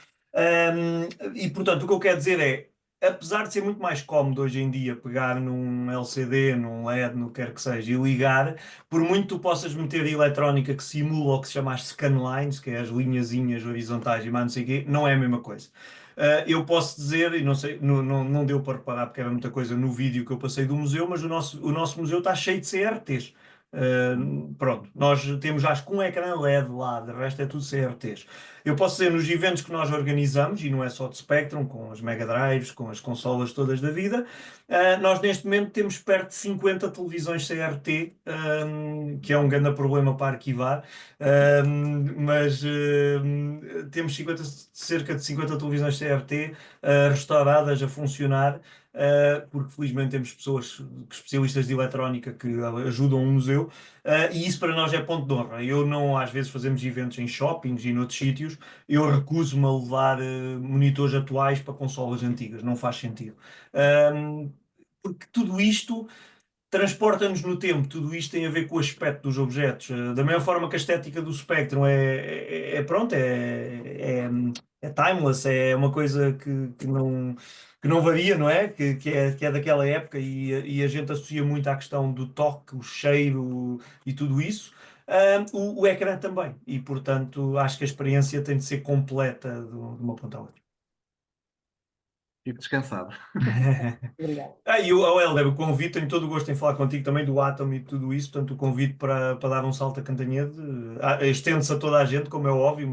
E portanto, o que eu quero dizer é, apesar de ser muito mais cómodo hoje em dia pegar num LCD, num LED, no que quer que seja, e ligar, por muito tu possas meter eletrónica que simula o que se chama as scanlines, que é as linhazinhas horizontais e mais não sei o quê, não é a mesma coisa. Eu posso dizer, e não sei, não deu para reparar porque era muita coisa no vídeo que eu passei do museu, mas o nosso museu está cheio de CRTs. Pronto, nós temos acho que um ecrã LED lá, de resto é tudo CRTs. Eu posso dizer, nos eventos que nós organizamos, e não é só de Spectrum, com as Mega Drives, com as consolas todas da vida, nós neste momento temos perto de 50 televisões CRT, que é um grande problema para arquivar, mas temos cerca de 50 televisões CRT restauradas a funcionar. Porque felizmente temos pessoas, especialistas de eletrónica que ajudam o museu, e isso para nós é ponto de honra. Eu não, às vezes fazemos eventos em shoppings e noutros sítios, eu recuso-me a levar monitores atuais para consolas antigas, não faz sentido. Porque tudo isto transporta-nos no tempo, tudo isto tem a ver com o aspecto dos objetos. Da mesma forma que a estética do Spectrum pronto, é timeless, é uma coisa que não varia, não é? Que é daquela época e a gente associa muito à questão do toque, o cheiro e tudo isso. O ecrã também, e portanto acho que a experiência tem de ser completa de uma ponta à outra. Fico descansado. Obrigada. E o Helder, o convite, tenho todo o gosto em falar contigo também do Atom e tudo isso, portanto o convite para dar um salto a Cantanhede estende-se a toda a gente, como é óbvio,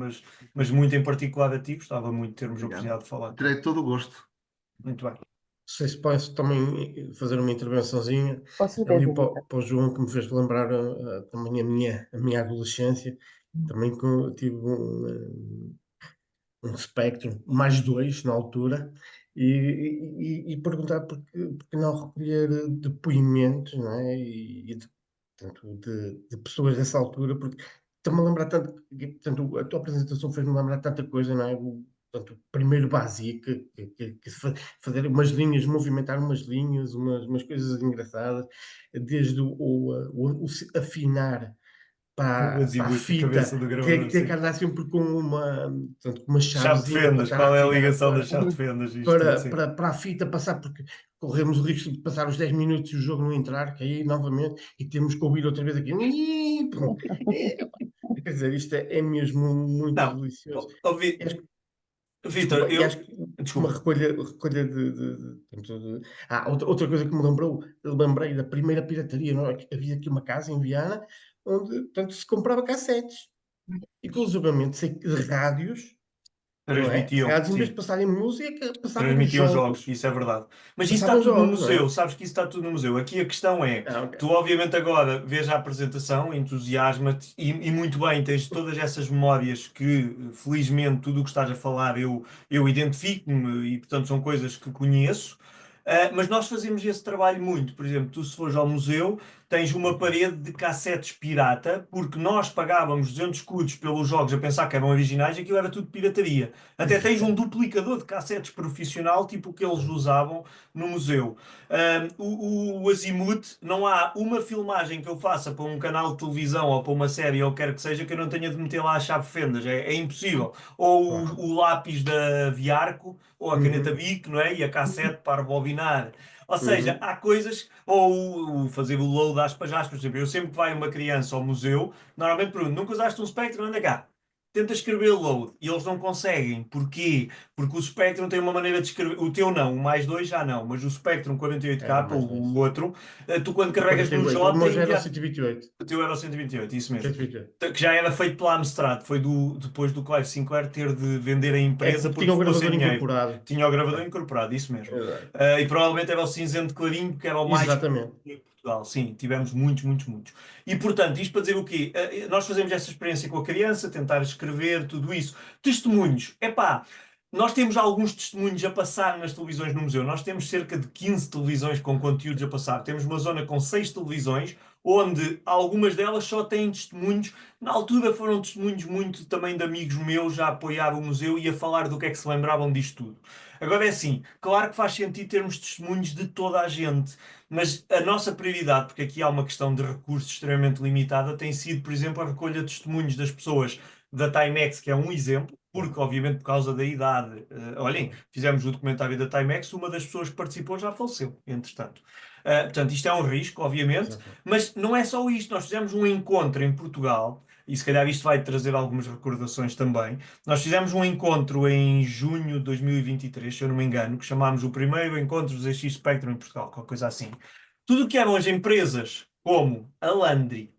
mas muito em particular a ti, gostava muito de termos a Obrigado. oportunidade de falar. Terei todo o gosto. Muito bem. Não sei se posso também fazer uma intervençãozinha Com ali certeza, para, Vitor. para o João, que me fez lembrar também a minha adolescência. Também tive um Spectrum, mais dois na altura, e perguntar porque não recolher depoimentos, não é? Portanto, de pessoas dessa altura, porque estou-me a lembrar tanto, portanto, a tua apresentação fez-me lembrar tanta coisa, não é? Portanto, o primeiro básico, fazer umas linhas, movimentar umas linhas, umas coisas engraçadas, desde o afinar O para a azimuth, a fita, cabeça do ter gravador, que sim. andar sempre com portanto, com uma Chave de chavezinha para fendas, estar a qual é a afinar ligação da chave de fendas? Isto tudo, para, sim. para, para a fita passar, porque corremos o risco de passar os 10 minutos e o jogo não entrar, cair novamente e temos que ouvir outra vez aqui. Quer dizer, isto é mesmo muito Não, delicioso. ouvi, E acho, Vitor, desculpa, e acho que uma desculpa. recolha outra coisa que me lembrei da primeira pirataria, não é? Que havia aqui uma casa em Viana onde, portanto, se comprava cassetes, inclusivamente sei que de rádios, não é? Transmitiam, Rádios, em vez de sim. passarem música, passavam Transmitiam jogos, jogos. isso é verdade. Mas isso está Passavam tudo no jogos, não é? museu, sabes que isso está tudo no museu. Aqui a questão é, Ok. tu obviamente agora vês a apresentação, entusiasma-te e muito bem, tens todas essas memórias que, felizmente, tudo o que estás a falar eu identifico-me e, portanto, são coisas que conheço. Mas nós fazemos esse trabalho muito. Por exemplo, tu se fores ao museu, tens uma parede de cassetes pirata, porque nós pagávamos 200 escudos pelos jogos a pensar que eram originais e aquilo era tudo pirataria. Até tens um duplicador de cassetes profissional, tipo o que eles usavam no museu. O Azimuth, não há uma filmagem que eu faça para um canal de televisão ou para uma série ou o que quer que seja que eu não tenha de meter lá a chave fendas. É impossível. Ou o lápis da Viarco, ou a caneta Uhum. Bic, não é? E a cassete para rebobinar. Ou seja, há coisas, ou o fazer o load aspas, por exemplo, eu sempre que vai uma criança ao museu, normalmente pergunto, nunca usaste um Spectrum? Anda cá. Tenta escrever load e eles não conseguem. Porquê? Porque o Spectrum tem uma maneira de escrever. O teu não, o mais 2 já não, mas o Spectrum Era 48K, mais o dois. outro, tu quando carregas no 48. O J, meu já era o 128. o teu era o 128, isso mesmo. 128. Que já era feito pela Amstrad, foi depois do Clive Sinclair ter de vender a É empresa porque porque tinha o ficou sem gravador dinheiro. incorporado. Tinha o gravador incorporado, isso mesmo. Exato. E provavelmente era o cinzento clarinho, que era o mais Exatamente. em Portugal. Sim, tivemos muitos, muitos, muitos. E portanto, isto para dizer o quê? Nós fazemos essa experiência com a criança, tentar escrever, tudo isso. Testemunhos. Epá, nós temos alguns testemunhos a passar nas televisões no museu. Nós temos cerca de 15 televisões com conteúdos a passar. Temos uma zona com 6 televisões, onde algumas delas só têm testemunhos. Na altura foram testemunhos muito também de amigos meus a apoiar o museu e a falar do que é que se lembravam disto tudo. Agora é assim, claro que faz sentido termos testemunhos de toda a gente, mas a nossa prioridade, porque aqui há uma questão de recursos extremamente limitada, tem sido, por exemplo, a recolha de testemunhos das pessoas da Timex, que é um exemplo, porque obviamente por causa da idade, olhem, fizemos o documentário da Timex, uma das pessoas que participou já faleceu, entretanto. Portanto, isto é um risco, obviamente, Exatamente. mas não é só isto. Nós fizemos um encontro em Portugal, e se calhar isto vai trazer algumas recordações também. Nós fizemos um encontro em junho de 2023, se eu não me engano, que chamámos o primeiro encontro dos ZX Spectrum em Portugal, qualquer coisa assim. Tudo o que eram as empresas como a Landry,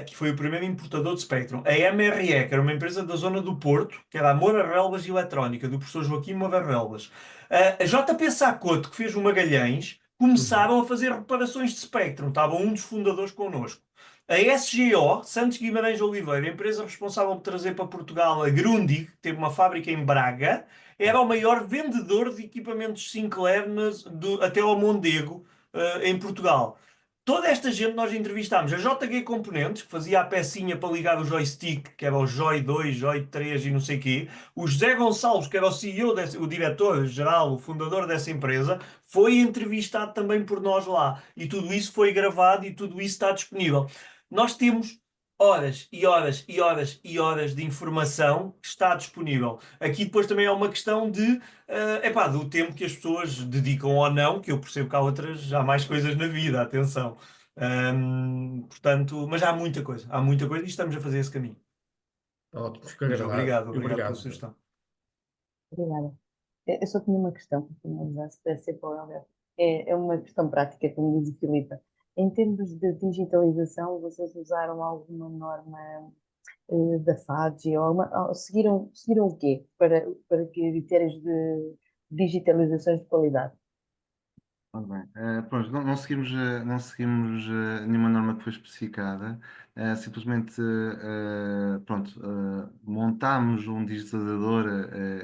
que foi o primeiro importador de Spectrum, a MRE, que era uma empresa da zona do Porto, que era a Moura Relvas Eletrónica, do professor Joaquim Moura Relvas, a JP Sacoto, que fez o Magalhães, começaram a fazer reparações de Spectrum, estavam um dos fundadores connosco. A SGO, Santos Guimarães Oliveira, a empresa responsável por trazer para Portugal a Grundig, que teve uma fábrica em Braga, era o maior vendedor de equipamentos Sinclair até ao Mondego, em Portugal. Toda esta gente nós entrevistámos. A JG Componentes, que fazia a pecinha para ligar o joystick, que era o Joy 2, Joy 3 e não sei o quê. O José Gonçalves, que era o CEO, o diretor-geral, o fundador dessa empresa, foi entrevistado também por nós lá. E tudo isso foi gravado e tudo isso está disponível. Nós temos horas e horas e horas e horas de informação que está disponível. Aqui depois também há uma questão do tempo que as pessoas dedicam ou não, que eu percebo que há mais coisas na vida, atenção. Portanto, mas há muita coisa e estamos a fazer esse caminho. Ótimo, fico Mas agradado. obrigado pela Obrigado. sugestão. Obrigada. Eu só tinha uma questão para finalizar, se deve ser para o Alberto. É uma questão prática, como diz a Filipa. Em termos de digitalização, vocês usaram alguma norma da FADGI ou seguiram o quê para critérios de digitalizações de qualidade? Ora bem, pronto, não seguimos nenhuma norma que foi especificada, simplesmente pronto, montámos um digitalizador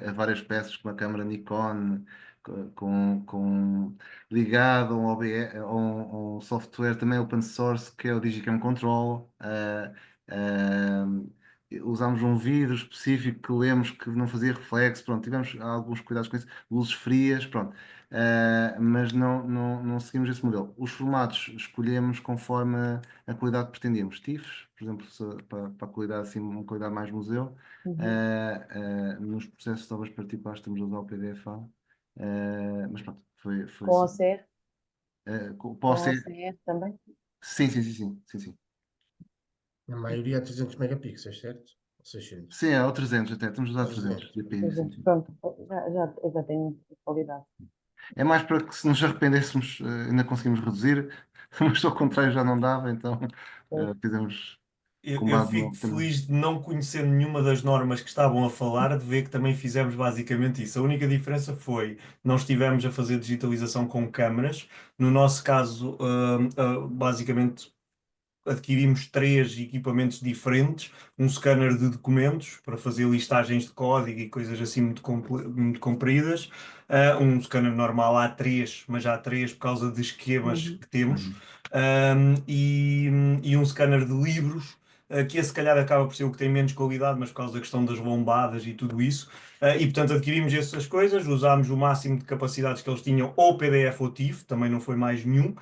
a várias peças com a câmara Nikon, ligado a um OBS, a um software também open source que é o Digicam Control. Usámos um vidro específico que lemos que não fazia reflexo, pronto, tivemos alguns cuidados com isso, luzes frias, pronto. Mas não seguimos esse modelo. Os formatos escolhemos conforme a qualidade que pretendíamos. TIFFs, por exemplo, para a qualidade, assim, uma qualidade mais museu. Nos processos de obras particulares estamos a usar o PDFA. Mas pronto, foi Com assim. OCR? Com Com OCR OCR também? Sim. Na maioria é 300 megapixels, certo? Ou 600. Sim, é o 300 até, estamos a usar 300 300. dpi, sim. Pronto, já tenho qualidade. É mais para que se nos arrependêssemos, ainda conseguimos reduzir, mas ao contrário já não dava, então fizemos com Eu base fico no também. feliz de não conhecer nenhuma das normas que estavam a falar, de ver que também fizemos basicamente isso. A única diferença foi não estivemos a fazer digitalização com câmaras. No nosso caso, basicamente adquirimos 3 equipamentos diferentes, um scanner de documentos para fazer listagens de código e coisas assim muito compridas, um scanner normal A3, mas A3 por causa de esquemas que temos, e um scanner de livros, que esse se calhar acaba por ser o que tem menos qualidade, mas por causa da questão das lombadas e tudo isso. E portanto adquirimos essas coisas, usámos o máximo de capacidades que eles tinham, ou PDF ou TIFF, também não foi mais nenhum.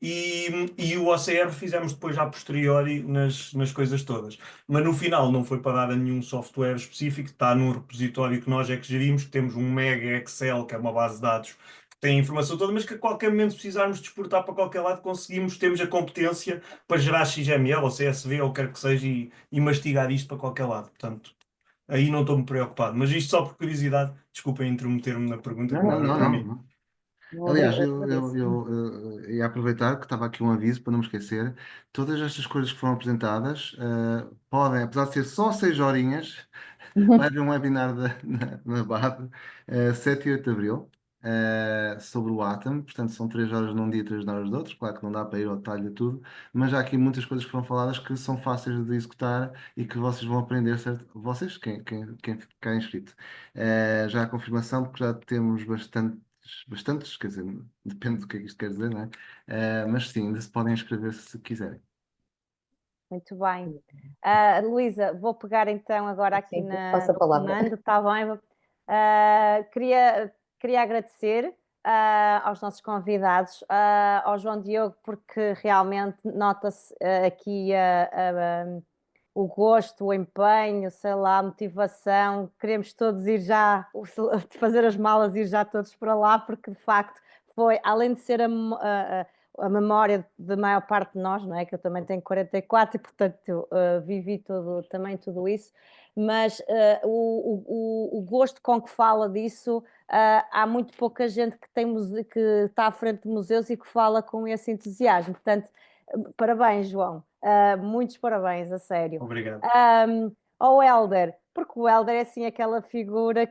e o OCR fizemos depois a posteriori nas coisas todas. Mas no final não foi para dar a nenhum software específico, está num repositório que nós é que gerimos, que temos um mega Excel, que é uma base de dados que tem a informação toda, mas que a qualquer momento, se precisarmos de exportar para qualquer lado, temos a competência para gerar XML ou CSV ou o que quer que seja e mastigar isto para qualquer lado. Portanto, aí não estou-me preocupado. Mas isto só por curiosidade, desculpem intrometer-me na pergunta, Não, que não não, era não, para não, mim. não. Não, Aliás, agradeço. ia aproveitar que estava aqui um aviso para não me esquecer. Todas estas coisas que foram apresentadas podem, apesar de ser só 6 horinhas, vai haver um webinar na BAB, 7 e 8 de Abril, sobre o Atom. Portanto, são 3 horas num dia e 3 horas do outro. Claro que não dá para ir ao detalhe de tudo, mas há aqui muitas coisas que foram faladas que são fáceis de executar e que vocês vão aprender, certo? Vocês, quem ficar inscrito. Já a confirmação, porque já temos bastantes, quer dizer, depende do que é que isto quer dizer, não é? Mas sim, ainda se podem inscrever se quiserem. Muito bem. Luísa, vou pegar então agora aqui Sim, passo a no palavra. comando, está bem? Queria agradecer aos nossos convidados, ao João Diogo, porque realmente nota-se aqui o gosto, o empenho, sei lá, a motivação. Queremos todos ir já, fazer as malas e ir já todos para lá, porque de facto foi, além de ser a memória da maior parte de nós, não é? Que eu também tenho 44 e, portanto, vivi também tudo isso, mas o gosto com que fala disso, há muito pouca gente que está à frente de museus e que fala com esse entusiasmo. Portanto, parabéns, João. Muitos parabéns, a sério. Obrigado. Ao Hélder, porque o Hélder é assim aquela figura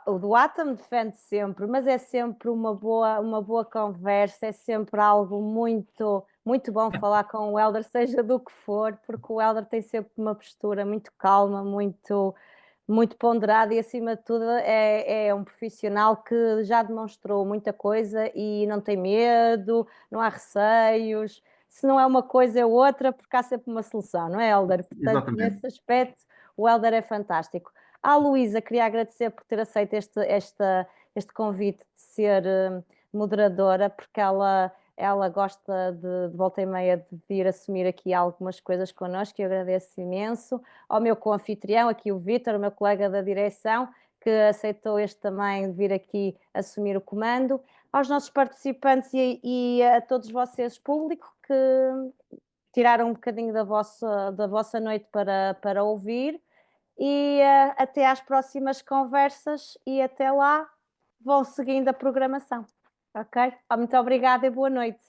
o do Atom defende sempre, mas é sempre uma boa conversa, é sempre algo muito, muito bom falar com o Hélder, seja do que for, porque o Hélder tem sempre uma postura muito calma, muito ponderado e, acima de tudo, é um profissional que já demonstrou muita coisa e não tem medo, não há receios. Se não é uma coisa, é outra, porque há sempre uma solução, não é, Hélder? Portanto, Exatamente. nesse aspecto, o Hélder é fantástico. À Luísa, queria agradecer por ter aceito este convite de ser moderadora, porque ela gosta de volta e meia de vir assumir aqui algumas coisas connosco, e eu agradeço imenso. Ao meu co-anfitrião, aqui o Vítor, o meu colega da direção, que aceitou também vir aqui assumir o comando. Aos nossos participantes e a todos vocês, público, que tiraram um bocadinho da vossa noite para ouvir. E até às próximas conversas e até lá vão seguindo a programação. Ok? Muito obrigada e boa noite.